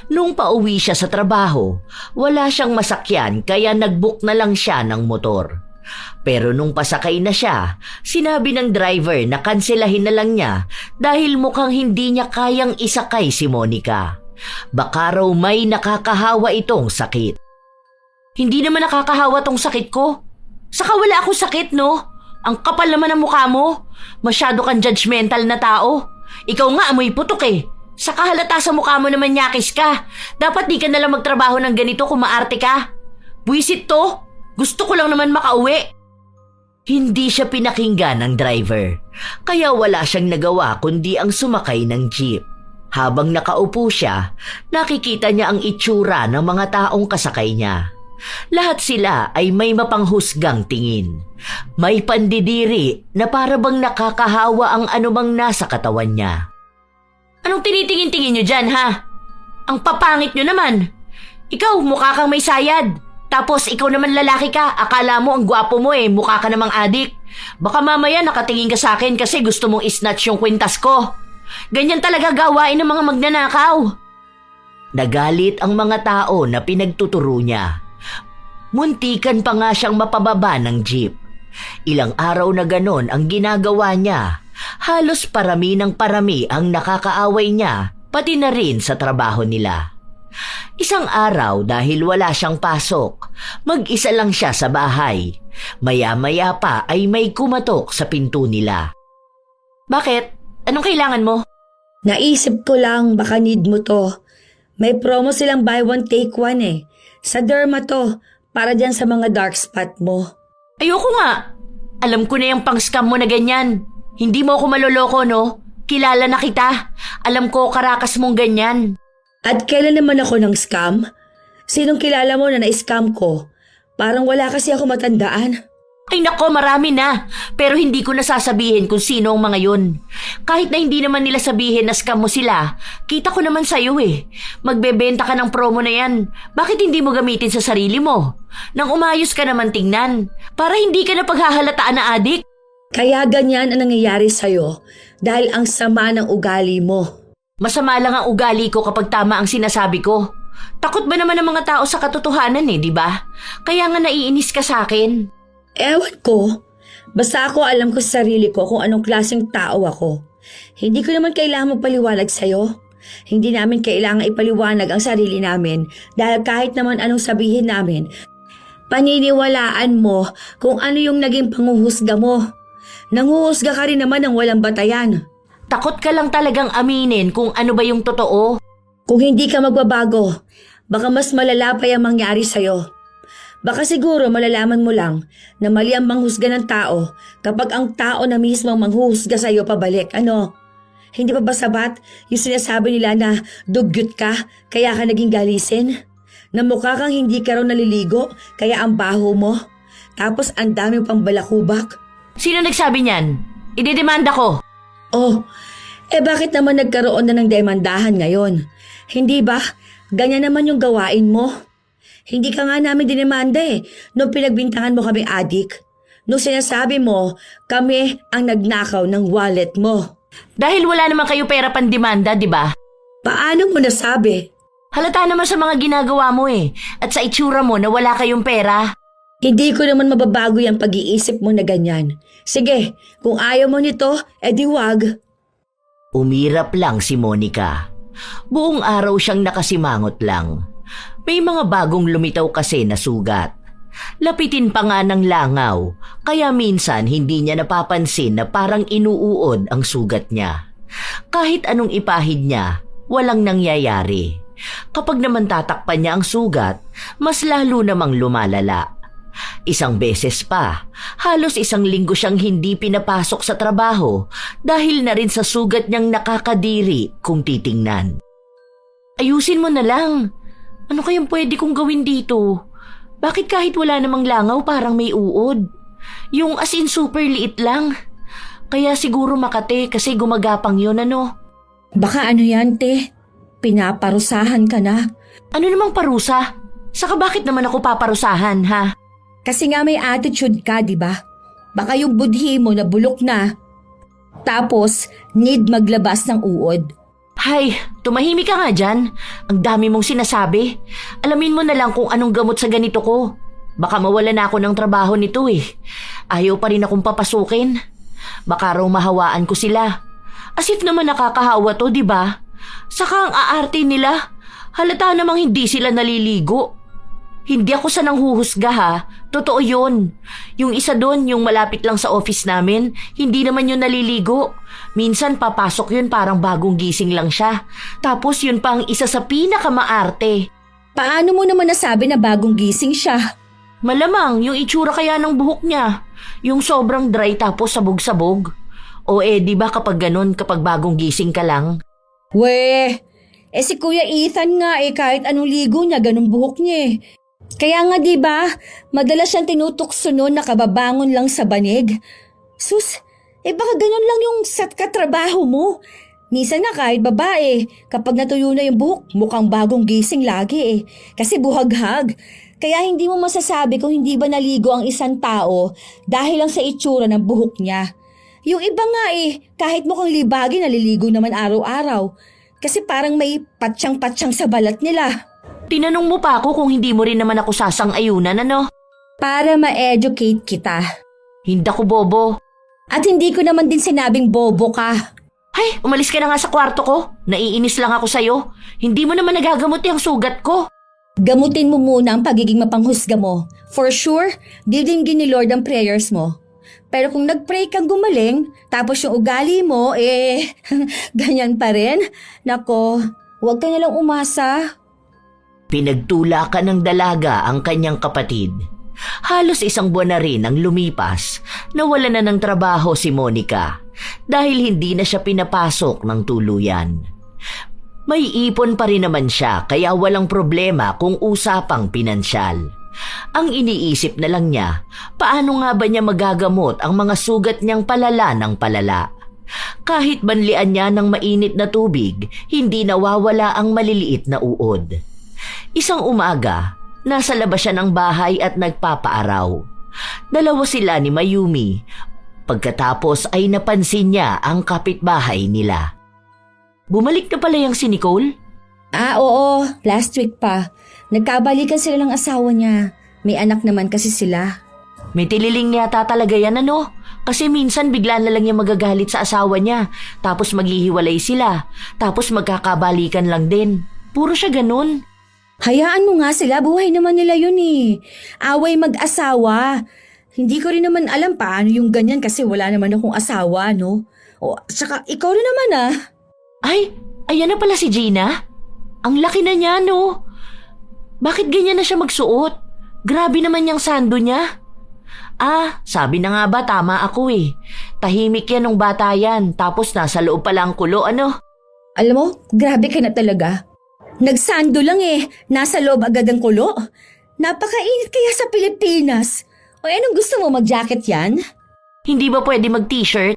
Nung pauwi siya sa trabaho, wala siyang masakyan kaya nag-book na lang siya ng motor. Pero nung pasakay na siya, sinabi ng driver na kanselahin na lang niya dahil mukhang hindi niya kayang isakay si Monica. Baka raw may nakakahawa itong sakit. Hindi naman nakakahawa tong sakit ko. Saka wala akong sakit, no? Ang kapal naman ng mukha mo. Masyado kang judgmental na tao. Ikaw nga amoy putok Saka halata sa mukha mo naman nyakis ka. Dapat di ka nalang magtrabaho ng ganito kung maarte ka. Buwisit to. Gusto ko lang naman makauwi. Hindi siya pinakinggan ng driver. Kaya wala siyang nagawa kundi ang sumakay ng jeep. Habang nakaupo siya, nakikita niya ang itsura ng mga taong kasakay niya. Lahat sila ay may mapanghusgang tingin. May pandidiri na para bang nakakahawa ang anumang nasa katawan niya. Anong tinitingin-tingin niyo dyan, ha? Ang papangit niyo naman. Ikaw, mukha kang may sayad. Tapos ikaw naman lalaki ka, akala mo ang gwapo mo mukha ka namang adik. Baka mamaya nakatingin ka sa akin kasi gusto mong isnatch yung kwintas ko. Ganyan talaga gawain ng mga magnanakaw. Nagalit ang mga tao na pinagtuturo niya. Muntikan pa nga siyang mapababa ng jeep. Ilang araw na ganon ang ginagawa niya. Halos parami ng parami ang nakakaaway niya, pati na rin sa trabaho nila. Isang araw dahil wala siyang pasok, mag-isa lang siya sa bahay. Maya-maya pa ay may kumatok sa pinto nila. Bakit? Anong kailangan mo? Naisip ko lang baka need mo to. May promo silang buy one take one Sa Derma to, para dyan sa mga dark spot mo. Ayoko nga. Alam ko na yung pang-scam mo na ganyan. Hindi mo ako maloloko, no? Kilala na kita. Alam ko karakas mong ganyan. At kailan naman ako ng scam? Sinong kilala mo na na-scam ko? Parang wala kasi ako matandaan. Ay nako, marami na. Pero hindi ko nasasabihin kung sino ang mga yun. Kahit na hindi naman nila sabihin na scam mo sila, kita ko naman sa'yo Magbebenta ka ng promo na yan. Bakit hindi mo gamitin sa sarili mo? Nang umayos ka naman tingnan. Para hindi ka na paghahalataan na adik. Kaya ganyan ang nangyayari sa'yo dahil ang sama ng ugali mo. Masama lang ang ugali ko kapag tama ang sinasabi ko. Takot ba naman ang mga tao sa katotohanan di ba? Kaya nga naiinis ka sa akin. Ewan ko. Basta ako alam ko sa sarili ko kung anong klaseng tao ako. Hindi ko naman kailangan magpaliwanag sa'yo. Hindi namin kailangan ipaliwanag ang sarili namin dahil kahit naman anong sabihin namin, paniniwalaan mo kung ano yung naging panguhusga mo. Nanguhusga ka rin naman ng walang batayan. Takot ka lang talagang aminin kung ano ba yung totoo. Kung hindi ka magbabago, baka mas malala pa yung mangyari sa'yo. Baka siguro malalaman mo lang na mali ang manghusga ng tao kapag ang tao na mismo ang manghuhusga sa'yo pabalik. Ano? Hindi pa ba sabat yung sinasabi nila na dugyot ka kaya ka naging galisin? Na mukha kang hindi ka raw naliligo kaya ang baho mo? Tapos ang dami pang balakubak? Sino nagsabi niyan? Idedemanda ko. Oh, bakit naman nagkaroon na ng demandahan ngayon? Hindi ba? Ganyan naman yung gawain mo. Hindi ka nga namin dinemanda nung pinagbintangan mo kami adik. no sinasabi mo kami ang nagnakaw ng wallet mo? Dahil wala naman kayo pera pandemanda, di ba? Paano mo nasabi? Halata naman sa mga ginagawa mo eh. At sa itsura mo na wala kayong pera. Hindi ko naman mababago yung pag-iisip mo na ganyan. Sige, kung ayaw mo nito, edi wag. Umirap lang si Monica. Buong araw siyang nakasimangot lang. May mga bagong lumitaw kasi na sugat. Lapitin pa nga ng langaw, kaya minsan hindi niya napapansin na parang inuuod ang sugat niya. Kahit anong ipahid niya, walang nangyayari. Kapag naman tatakpan niya ang sugat, mas lalo namang lumalala. Isang beses pa, halos 1 linggo siyang hindi pinapasok sa trabaho dahil na rin sa sugat niyang nakakadiri kung titingnan. Ayusin mo na lang. Ano kayang pwede kong gawin dito? Bakit kahit wala namang langaw parang may uod? Yung as in super liit lang. Kaya siguro Makate kasi gumagapang yun ano. Baka ano yan, te? Pinaparusahan ka na. Ano namang parusa? Saka bakit naman ako paparusahan ha? Kasi nga may attitude ka, di ba? Baka yung budhi mo na bulok na. Tapos, need maglabas ng uod. Hay, tumahimik ka nga dyan. Ang dami mong sinasabi. Alamin mo na lang kung anong gamot sa ganito ko. Baka mawala na ako ng trabaho nito eh. Ayaw pa rin akong papasukin. Baka raw mahawaan ko sila. As if naman nakakahawa to, di ba? Saka ang aarte nila. Halata namang hindi sila naliligo. Hindi ako sa nanghuhusga ha. Totoo yun. Yung isa doon, yung malapit lang sa office namin, hindi naman yun naliligo. Minsan papasok yun parang bagong gising lang siya. Tapos yun pa ang isa sa pinakamaarte. Paano mo naman nasabi na bagong gising siya? Malamang yung itsura kaya ng buhok niya. Yung sobrang dry tapos sabog-sabog. O di ba kapag ganun, kapag bagong gising ka lang? Weh, si Kuya Ethan nga kahit anong ligo niya, ganun buhok niya eh. Kaya nga di ba, madalas siyang tinutukso noon nakababangon lang sa banig. Sus, baka ganun lang yung katrabaho mo. Minsan na kahit babae, kapag natuyo na yung buhok, mukhang bagong gising lagi Kasi buhaghag. Kaya hindi mo masasabi kung hindi ba naligo ang isang tao dahil lang sa itsura ng buhok niya. Yung iba nga kahit mukhang libagi naliligo naman araw-araw. Kasi parang may patsyang-patsyang sa balat nila. Tinanong mo pa ako kung hindi mo rin naman ako sasang-ayunan, ano? Para ma-educate kita. Hindi ako bobo. At hindi ko naman din sinabing bobo ka. Ay, umalis ka na nga sa kwarto ko. Naiinis lang ako sa'yo. Hindi mo naman nagagamot yung sugat ko. Gamutin mo muna ang pagiging mapanghusga mo. For sure, didinggin ni Lord ang prayers mo. Pero kung nag-pray kang gumaling, tapos yung ugali mo, ganyan pa rin. Nako, huwag ka nalang umasa. Pinagtulakan ng dalaga ang kanyang kapatid. Halos 1 buwan na rin ang lumipas, nawala na ng trabaho si Monica dahil hindi na siya pinapasok ng tuluyan. May ipon pa rin naman siya kaya walang problema kung usapang pinansyal. Ang iniisip na lang niya, paano nga ba niya magagamot ang mga sugat niyang palala ng palala? Kahit banlian niya ng mainit na tubig, hindi nawawala ang maliliit na uod. Isang umaga, nasa labas siya ng bahay at nagpapaaraw. Dalawa sila ni Mayumi. Pagkatapos ay napansin niya ang kapitbahay nila. Bumalik na pala yung si Nicole? Oo, last week pa. Nagkabalikan sila ng asawa niya. May anak naman kasi sila. May tililing yata talaga yan ano? Kasi minsan bigla na lang niya magagalit sa asawa niya. Tapos maghihiwalay sila. Tapos magkakabalikan lang din. Puro siya ganun. Hayaan mo nga sila, buhay naman nila yun Away mag-asawa. Hindi ko rin naman alam paano yung ganyan kasi wala naman akong asawa, no? O, saka ikaw rin naman Ay, ayan na pala si Gina. Ang laki na niya, no? Bakit ganyan na siya magsuot? Grabe naman yung sando niya. Sabi na nga ba tama ako Tahimik yan nung bata yan, tapos nasa loob pala ang kulo, ano? Alam mo, grabe ka na talaga. Nagsando lang nasa loob agad ang kulo. Napakainit kaya sa Pilipinas. O anong gusto mo, mag-jacket yan? Hindi ba pwede mag-t-shirt?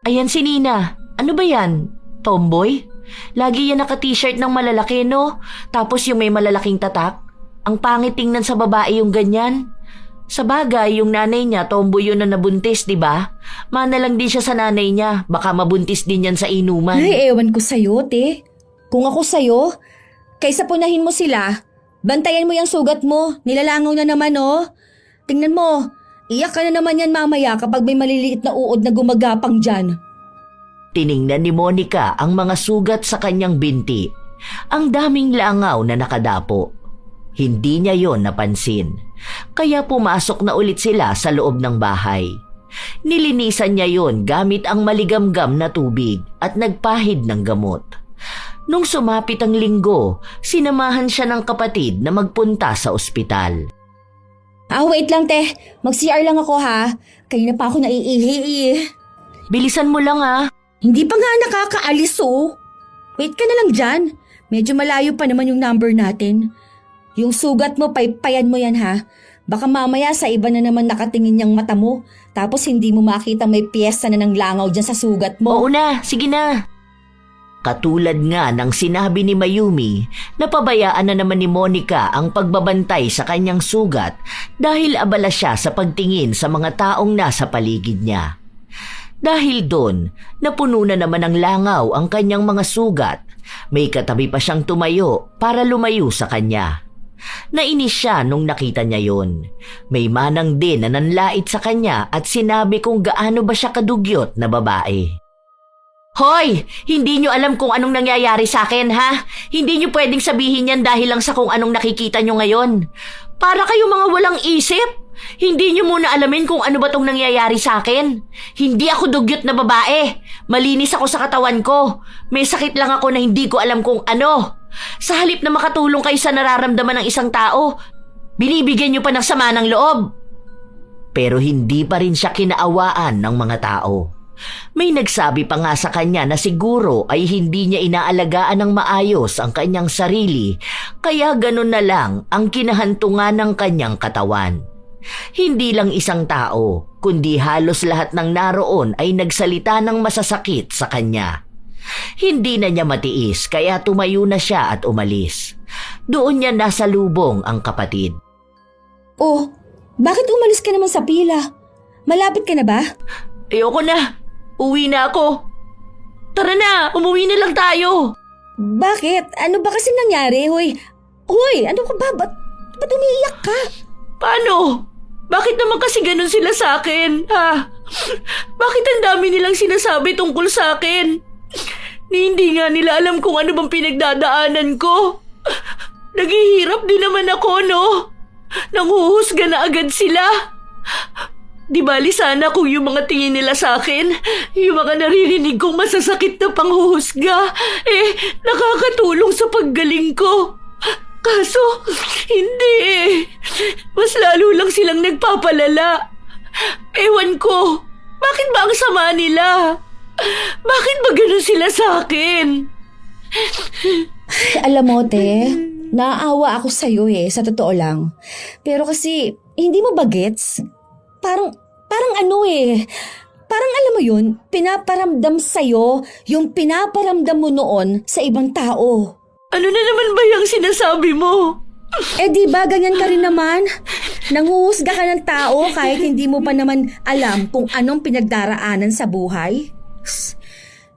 Ayan si Nina. Ano ba yan? Tomboy? Lagi yan naka-t-shirt ng malalaki, no? Tapos yung may malalaking tatak. Ang pangit tingnan sa babae yung ganyan. Sa bagay, yung nanay niya, tomboy yun na nabuntis, di ba? Mana lang din siya sa nanay niya. Baka mabuntis din yan sa inuman. Ay, ewan ko sa'yo, te. Kung ako sa'yo, kaysa punahin mo sila, bantayan mo yung sugat mo. Nilalangaw na naman, oh. Tingnan mo, iyak ka na naman yan mamaya kapag may maliliit na uod na gumagapang dyan. Tiningnan ni Monica ang mga sugat sa kanyang binti. Ang daming langaw na nakadapo. Hindi niya yon napansin. Kaya pumasok na ulit sila sa loob ng bahay. Nilinisan niya yon gamit ang maligamgam na tubig at nagpahid ng gamot. Nung sumapit ang linggo, sinamahan siya ng kapatid na magpunta sa ospital. Wait lang, te. Mag-CR lang ako, ha. Kanina pa ako naiihi. Bilisan mo lang, ha. Hindi pa nga nakakaalis, oh. Wait ka na lang dyan. Medyo malayo pa naman yung number natin. Yung sugat mo, paypayan mo yan, ha. Baka mamaya sa iba na naman nakatingin yung mata mo. Tapos hindi mo makita may piyesta na ng langaw dyan sa sugat mo. Oo na, sige na. Katulad nga ng sinabi ni Mayumi, napabayaan na naman ni Monica ang pagbabantay sa kanyang sugat dahil abala siya sa pagtingin sa mga taong nasa paligid niya. Dahil doon, napuno na naman ng langaw ang kanyang mga sugat. May katabi pa siyang tumayo para lumayo sa kanya. Nainis siya nung nakita niya yon. May manang din na nanlait sa kanya at sinabi kung gaano ba siya kadugyot na babae. Hoy! Hindi nyo alam kung anong nangyayari sa akin, ha? Hindi nyo pwedeng sabihin yan dahil lang sa kung anong nakikita nyo ngayon. Para kayo mga walang isip. Hindi nyo muna alamin kung ano ba tong nangyayari sa akin. Hindi ako dugyot na babae. Malinis ako sa katawan ko. May sakit lang ako na hindi ko alam kung ano. Sa halip na makatulong kayo sa nararamdaman ng isang tao, binibigyan nyo pa ng sama ng loob. Pero hindi pa rin siya kinaawaan ng mga tao. May nagsabi pa nga sa kanya na siguro ay hindi niya inaalagaan ng maayos ang kanyang sarili, kaya ganun na lang ang kinahantungan ng kanyang katawan. Hindi lang isang tao, kundi halos lahat ng naroon ay nagsalita ng masasakit sa kanya. Hindi na niya matiis kaya tumayo na siya at umalis. Doon niya nasalubong ang kapatid. Oh, bakit umalis ka naman sa pila? Malapit ka na ba? Ayoko na. Uwi na ako. Tara na, umuwi na lang tayo. Bakit? Ano ba kasi nangyari, hoy? Hoy, ano ka ba? Ba't umiiyak ka? Paano? Bakit naman kasi ganun sila sa akin, ha? Bakit ang dami nilang sinasabi tungkol sa akin? Hindi nga nila alam kung ano bang pinagdadaanan ko. Naghihirap din naman ako, no? Nanghuhusga na agad sila. Di bali sana kung yung mga tingin nila sa akin, yung mga naririnig kong masasakit na panghuhusga, nakakatulong sa paggaling ko. Kaso, hindi. Mas lalo lang silang nagpapalala. Ewan ko, bakit ba ang sama nila? Bakit ba ganun sila sa akin? Alam mo, te, naaawa ako sa'yo sa totoo lang. Pero kasi, hindi mo ba gets? Parang parang alam mo yun, pinaparamdam sa'yo yung pinaparamdam mo noon sa ibang tao. Ano na naman ba yung sinasabi mo? Di ba ganyan ka rin naman? Nanghuhusga ka ng tao kahit hindi mo pa naman alam kung anong pinagdaraanan sa buhay?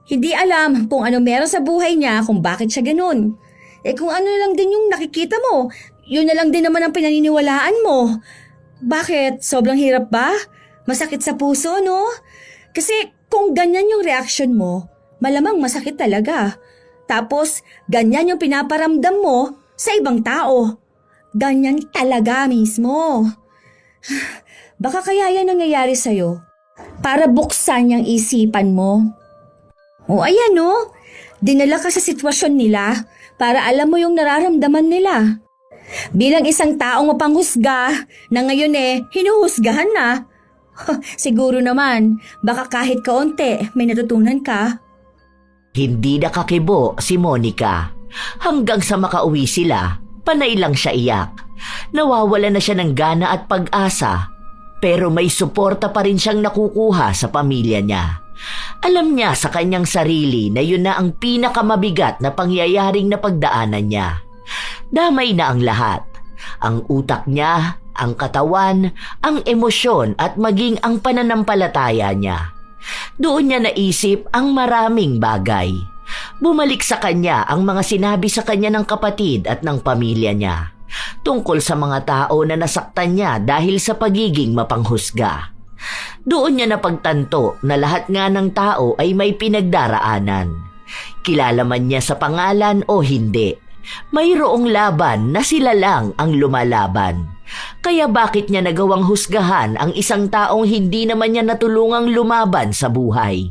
Hindi alam kung ano meron sa buhay niya kung bakit siya ganun. Kung ano lang din yung nakikita mo, yun na lang din naman ang pinaniniwalaan mo. Bakit? Sobrang hirap ba? Masakit sa puso, no? Kasi kung ganyan yung reaction mo, malamang masakit talaga. Tapos, ganyan yung pinaparamdam mo sa ibang tao. Ganyan talaga mismo. Baka kaya yan nangyayari sa'yo para buksan yung isipan mo. O ayan, no? Dinala ka sa sitwasyon nila para alam mo yung nararamdaman nila. Bilang isang taong mapanghusga na ngayon hinuhusgahan na. Siguro naman, baka kahit kaunti may natutunan ka. Hindi nakakibo si Monica. Hanggang sa makauwi sila, panay lang siya iyak. Nawawala na siya ng gana at pag-asa. Pero may suporta pa rin siyang nakukuha sa pamilya niya. Alam niya sa kanyang sarili na yun na ang pinakamabigat na pangyayaring napagdaanan niya. Damay na ang lahat. Ang utak niya, ang katawan, ang emosyon at maging ang pananampalataya niya. Doon niya naisip ang maraming bagay. Bumalik sa kanya ang mga sinabi sa kanya ng kapatid at ng pamilya niya tungkol sa mga tao na nasaktan niya dahil sa pagiging mapanghusga. Doon niya napagtanto na lahat nga ng tao ay may pinagdaraanan. Kilala man niya sa pangalan o hindi, mayroong laban na sila lang ang lumalaban. Kaya bakit niya nagawang husgahan ang isang taong hindi naman niya natulungang lumaban sa buhay?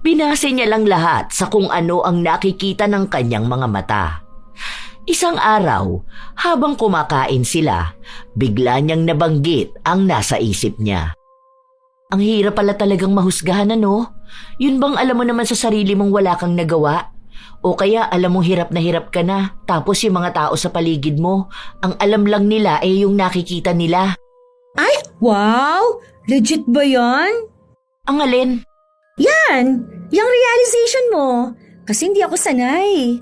Binase niya lang lahat sa kung ano ang nakikita ng kanyang mga mata. Isang araw, habang kumakain sila, bigla niyang nabanggit ang nasa isip niya. Ang hirap pala talagang mahusgahan, ano? Yun bang alam mo naman sa sarili mong wala kang nagawa? O kaya alam mong hirap ka na, tapos yung mga tao sa paligid mo, ang alam lang nila ay yung nakikita nila. Ay, wow! Legit ba yan? Ang alin? Yan! Yung realization mo. Kasi hindi ako sanay.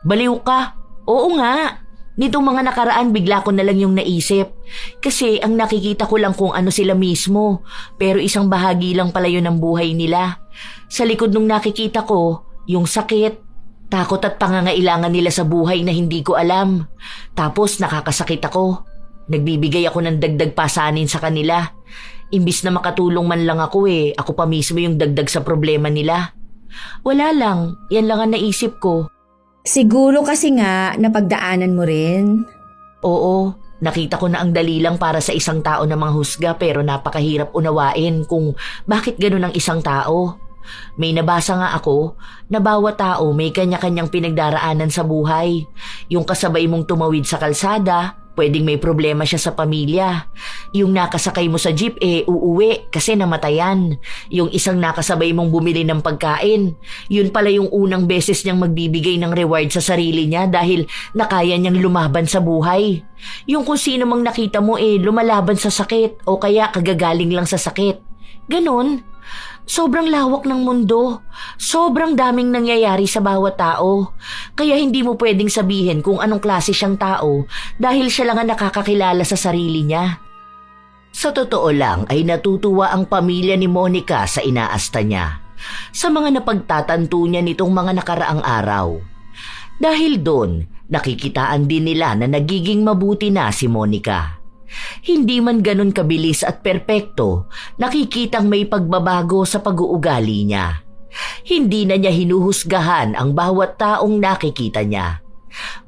Baliw ka. Oo nga. Nitong mga nakaraan bigla ko na lang yung naisip. Kasi ang nakikita ko lang kung ano sila mismo. Pero isang bahagi lang pala yun ng buhay nila. Sa likod nung nakikita ko, yung sakit, takot at pangangailangan nila sa buhay na hindi ko alam. Tapos nakakasakit ako. Nagbibigay ako ng dagdag pasanin sa kanila. Imbis na makatulong man lang ako ako pa mismo yung dagdag sa problema nila. Wala lang, yan lang ang naisip ko. Siguro kasi nga napagdaanan mo rin. Oo, nakita ko na ang dali lang para sa isang tao na manghusga pero napakahirap unawain kung bakit ganun ang isang tao. May nabasa nga ako na bawat tao may kanya-kanyang pinagdaraanan sa buhay. Yung kasabay mong tumawid sa kalsada, pwedeng may problema siya sa pamilya. Yung nakasakay mo sa jeep uuwi kasi namatayan. Yung isang nakasabay mong bumili ng pagkain, yun pala yung unang beses niyang magbibigay ng reward sa sarili niya dahil nakaya niyang lumaban sa buhay. Yung kung sino mang nakita mo lumalaban sa sakit o kaya kagagaling lang sa sakit. Ganon. Sobrang lawak ng mundo. Sobrang daming nangyayari sa bawat tao. Kaya hindi mo pwedeng sabihin kung anong klase siyang tao dahil siya lang ang nakakakilala sa sarili niya. Sa totoo lang ay natutuwa ang pamilya ni Monica sa inaasta niya, sa mga napagtatanto niya nitong mga nakaraang araw. Dahil doon, nakikitaan din nila na nagiging mabuti na si Monica. Hindi man ganun kabilis at perpekto, nakikitang may pagbabago sa pag-uugali niya. Hindi na niya hinuhusgahan ang bawat taong nakikita niya.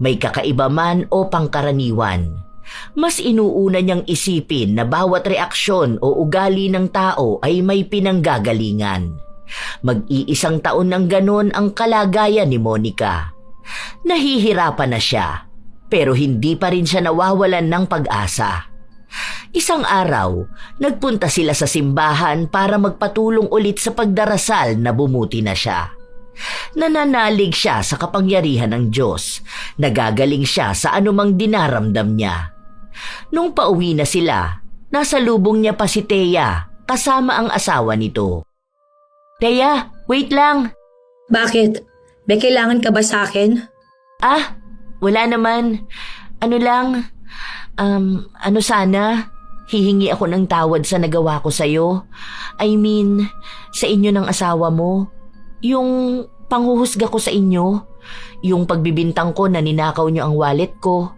May kakaiba man o pangkaraniwan. Mas inuuna niyang isipin na bawat reaksyon o ugali ng tao ay may pinanggagalingan. Mag-iisang taon ng ganon ang kalagayan ni Monica. Nahihirapan na siya, pero hindi pa rin siya nawawalan ng pag-asa. Isang araw, nagpunta sila sa simbahan para magpatulong ulit sa pagdarasal na bumuti na siya. Nananalig siya sa kapangyarihan ng Diyos, nagagaling siya sa anumang dinaramdam niya. Nung pauwi na sila, nasa lubong niya pa si Thea, kasama ang asawa nito. Thea, wait lang. Bakit? May kailangan ka ba sa akin? Wala naman. Sana, hihingi ako ng tawad sa nagawa ko sa'yo. I mean, sa inyo ng asawa mo. Yung panghuhusga ko sa inyo. Yung pagbibintang ko na ninakaw nyo ang wallet ko.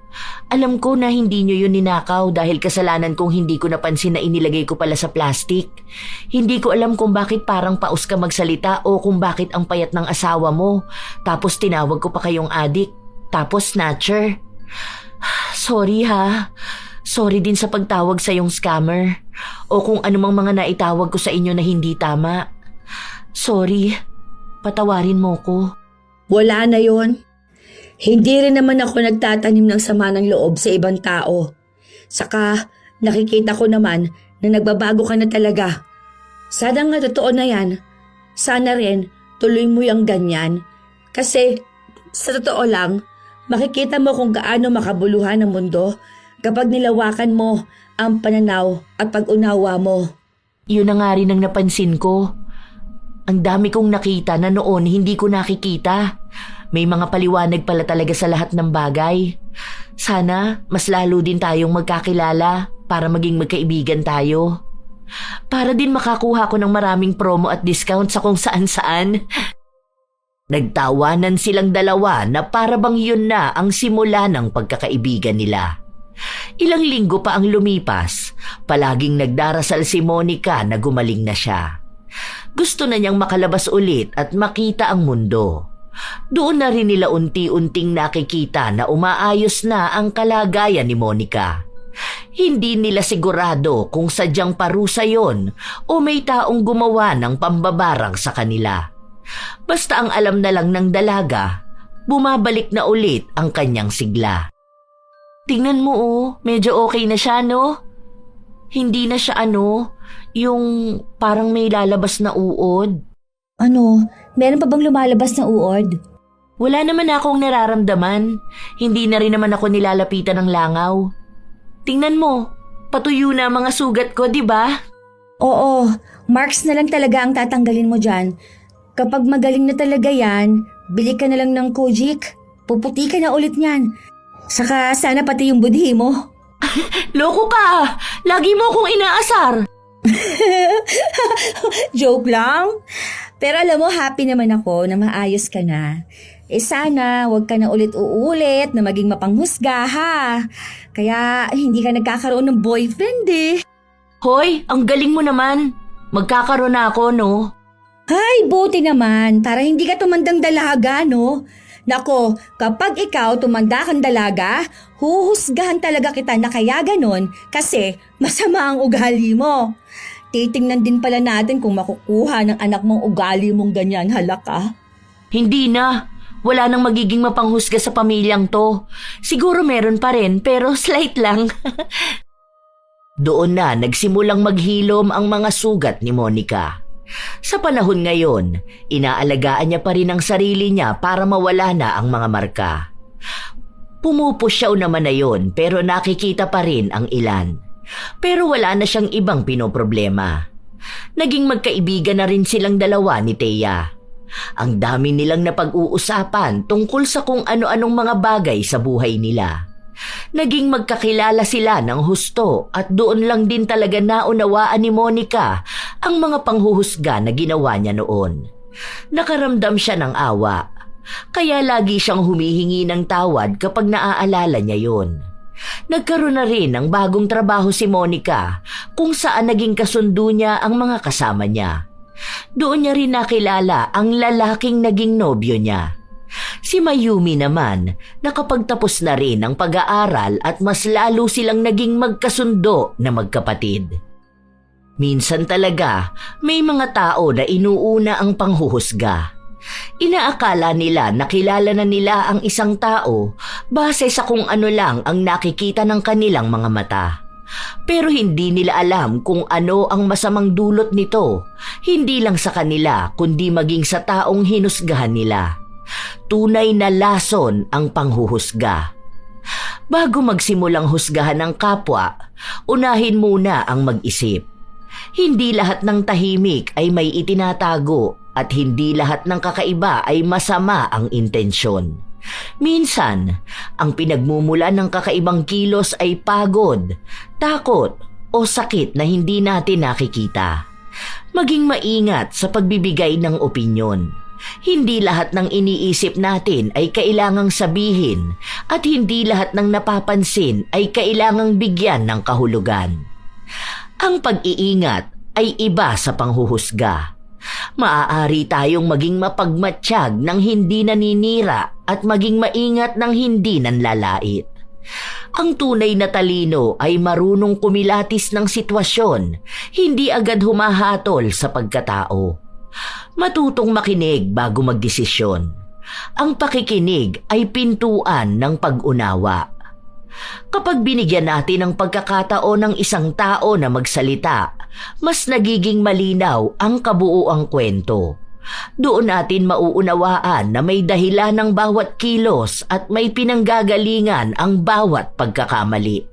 Alam ko na hindi nyo yun ninakaw dahil kasalanan kong hindi ko napansin na inilagay ko pala sa plastic. Hindi ko alam kung bakit parang paus ka magsalita o kung bakit ang payat ng asawa mo. Tapos tinawag ko pa kayong adik. Tapos snatcher. Sorry ha. Sorry din sa pagtawag sa yung scammer. O kung anumang mga naitawag ko sa inyo na hindi tama. Sorry. Patawarin mo ko. Wala na yon. Hindi rin naman ako nagtatanim ng sama ng loob sa ibang tao. Saka nakikita ko naman na nagbabago ka na talaga. Sana nga totoo na yan. Sana rin tuloy mo yung ganyan. Kasi sa totoo lang, makikita mo kung gaano makabuluhan ang mundo kapag nilawakan mo ang pananaw at pag-unawa mo. Yun na nga rin ang napansin ko. Ang dami kong nakita na noon hindi ko nakikita. May mga paliwanag pala talaga sa lahat ng bagay. Sana mas lalo din tayong magkakilala para maging magkaibigan tayo. Para din makakuha ko ng maraming promo at discount sa kung saan-saan. Nagtawanan silang dalawa na para bang yun na ang simula ng pagkakaibigan nila. Ilang linggo pa ang lumipas, palaging nagdarasal si Monica na gumaling na siya. Gusto na niyang makalabas ulit at makita ang mundo. Doon na rin nila unti-unting nakikita na umaayos na ang kalagayan ni Monica. Hindi nila sigurado kung sadyang parusa yon o may taong gumawa ng pambabarang sa kanila. Basta ang alam na lang ng dalaga, bumabalik na ulit ang kanyang sigla. Tingnan mo medyo okay na siya no? Hindi na siya yung parang may lalabas na uod. Ano? Meron pa bang lumalabas na uod? Wala naman akong nararamdaman. Hindi na rin naman ako nilalapitan ng langaw. Tingnan mo, patuyo na ang mga sugat ko, di ba? Oo, marks na lang talaga ang tatanggalin mo dyan. Kapag magaling na talaga yan, bili ka na lang ng Kojic. Puputi ka na ulit niyan. Saka sana pati yung budhi mo. Loko ka! Lagi mo akong inaasar! Joke lang. Pero alam mo, happy naman ako na maayos ka na. Sana wag ka na ulit-uulit na maging mapanghusga ha. Kaya hindi ka nagkakaroon ng boyfriend eh. Hoy, ang galing mo naman. Magkakaroon na ako, no? Ay, buti naman. Para hindi ka tumandang dalaga, no? Nako, kapag ikaw tumanda kang dalaga, huhusgahan talaga kita na kaya ganon kasi masama ang ugali mo. Titingnan din pala natin kung makukuha ng anak mong ugali mong ganyan, halaka. Hindi na. Wala nang magiging mapanghusga sa pamilyang to. Siguro meron pa rin pero slight lang. Doon na nagsimulang maghilom ang mga sugat ni Monica. Sa panahon ngayon, inaalagaan niya pa rin ang sarili niya para mawala na ang mga marka. Pumupusyaw naman na yon pero nakikita pa rin ang ilan. Pero wala na siyang ibang pinoproblema. Naging magkaibigan na rin silang dalawa ni Thea. Ang dami nilang napag-uusapan tungkol sa kung ano-anong mga bagay sa buhay nila. Naging magkakilala sila ng husto at doon lang din talaga naunawaan ni Monica ang mga panghuhusga na ginawa niya noon. Nakaramdam siya ng awa, kaya lagi siyang humihingi ng tawad kapag naaalala niya yon. Nagkaroon na rin ng bagong trabaho si Monica kung saan naging kasundo niya ang mga kasama niya. Doon niya rin nakilala ang lalaking naging nobyo niya. Si Mayumi naman, nakapagtapos na rin ang pag-aaral at mas lalo silang naging magkasundo na magkapatid. Minsan talaga, may mga tao na inuuna ang panghuhusga. Inaakala nila na kilala na nila ang isang tao base sa kung ano lang ang nakikita ng kanilang mga mata. Pero hindi nila alam kung ano ang masamang dulot nito, hindi lang sa kanila kundi maging sa taong hinusgahan nila. Tunay na lason ang panghuhusga. Bago magsimulang husgahan ng kapwa, unahin muna ang mag-isip. Hindi lahat ng tahimik ay may itinatago at hindi lahat ng kakaiba ay masama ang intensyon. Minsan, ang pinagmumula ng kakaibang kilos ay pagod, takot o sakit na hindi natin nakikita. Maging maingat sa pagbibigay ng opinyon. Hindi lahat ng iniisip natin ay kailangang sabihin at hindi lahat ng napapansin ay kailangang bigyan ng kahulugan. Ang pag-iingat ay iba sa panghuhusga. Maaari tayong maging mapagmatsyag ng hindi naninira at maging maingat ng hindi nanlalait. Ang tunay na talino ay marunong kumilatis ng sitwasyon, hindi agad humahatol sa pagkatao. Matutong makinig bago magdesisyon. Ang pakikinig ay pintuan ng pag-unawa. Kapag binigyan natin ng pagkakataon ng isang tao na magsalita, mas nagiging malinaw ang kabuuang kwento. Doon natin mauunawaan na may dahilan ng bawat kilos at may pinanggagalingan ang bawat pagkakamali.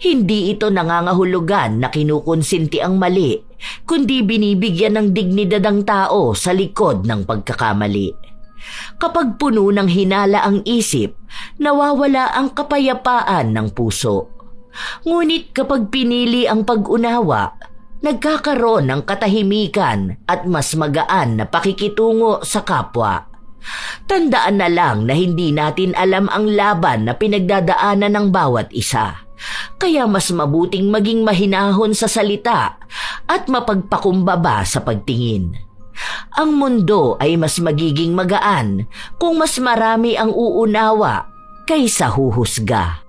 Hindi ito nangangahulugan na kinukonsinti ang mali, kundi binibigyan ng dignidad ang tao sa likod ng pagkakamali. Kapag puno ng hinala ang isip, nawawala ang kapayapaan ng puso. Ngunit kapag pinili ang pag-unawa, nagkakaroon ng katahimikan at mas magaan na pakikitungo sa kapwa. Tandaan na lang na hindi natin alam ang laban na pinagdadaanan ng bawat isa. Kaya mas mabuting maging mahinahon sa salita at mapagpakumbaba sa pagtingin. Ang mundo ay mas magiging magaan kung mas marami ang uunawa kaysa huhusga.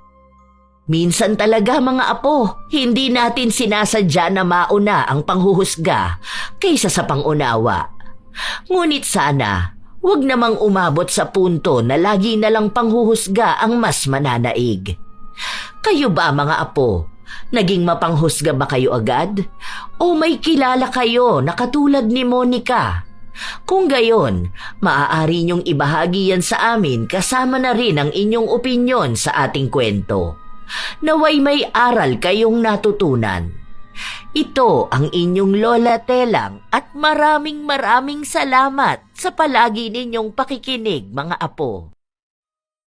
Minsan talaga mga apo, hindi natin sinasadya na mauna ang panghuhusga kaysa sa pangunawa. Ngunit sana, huwag namang umabot sa punto na lagi na lang panghuhusga ang mas mananaig. Kayo ba mga apo, naging mapanghusga ba kayo agad? O may kilala kayo na katulad ni Monica? Kung gayon, maaari niyong ibahagi yan sa amin kasama na rin ang inyong opinyon sa ating kwento. Naway may aral kayong natutunan. Ito ang inyong Lola Telang at maraming salamat sa palagi ninyong pakikinig mga apo.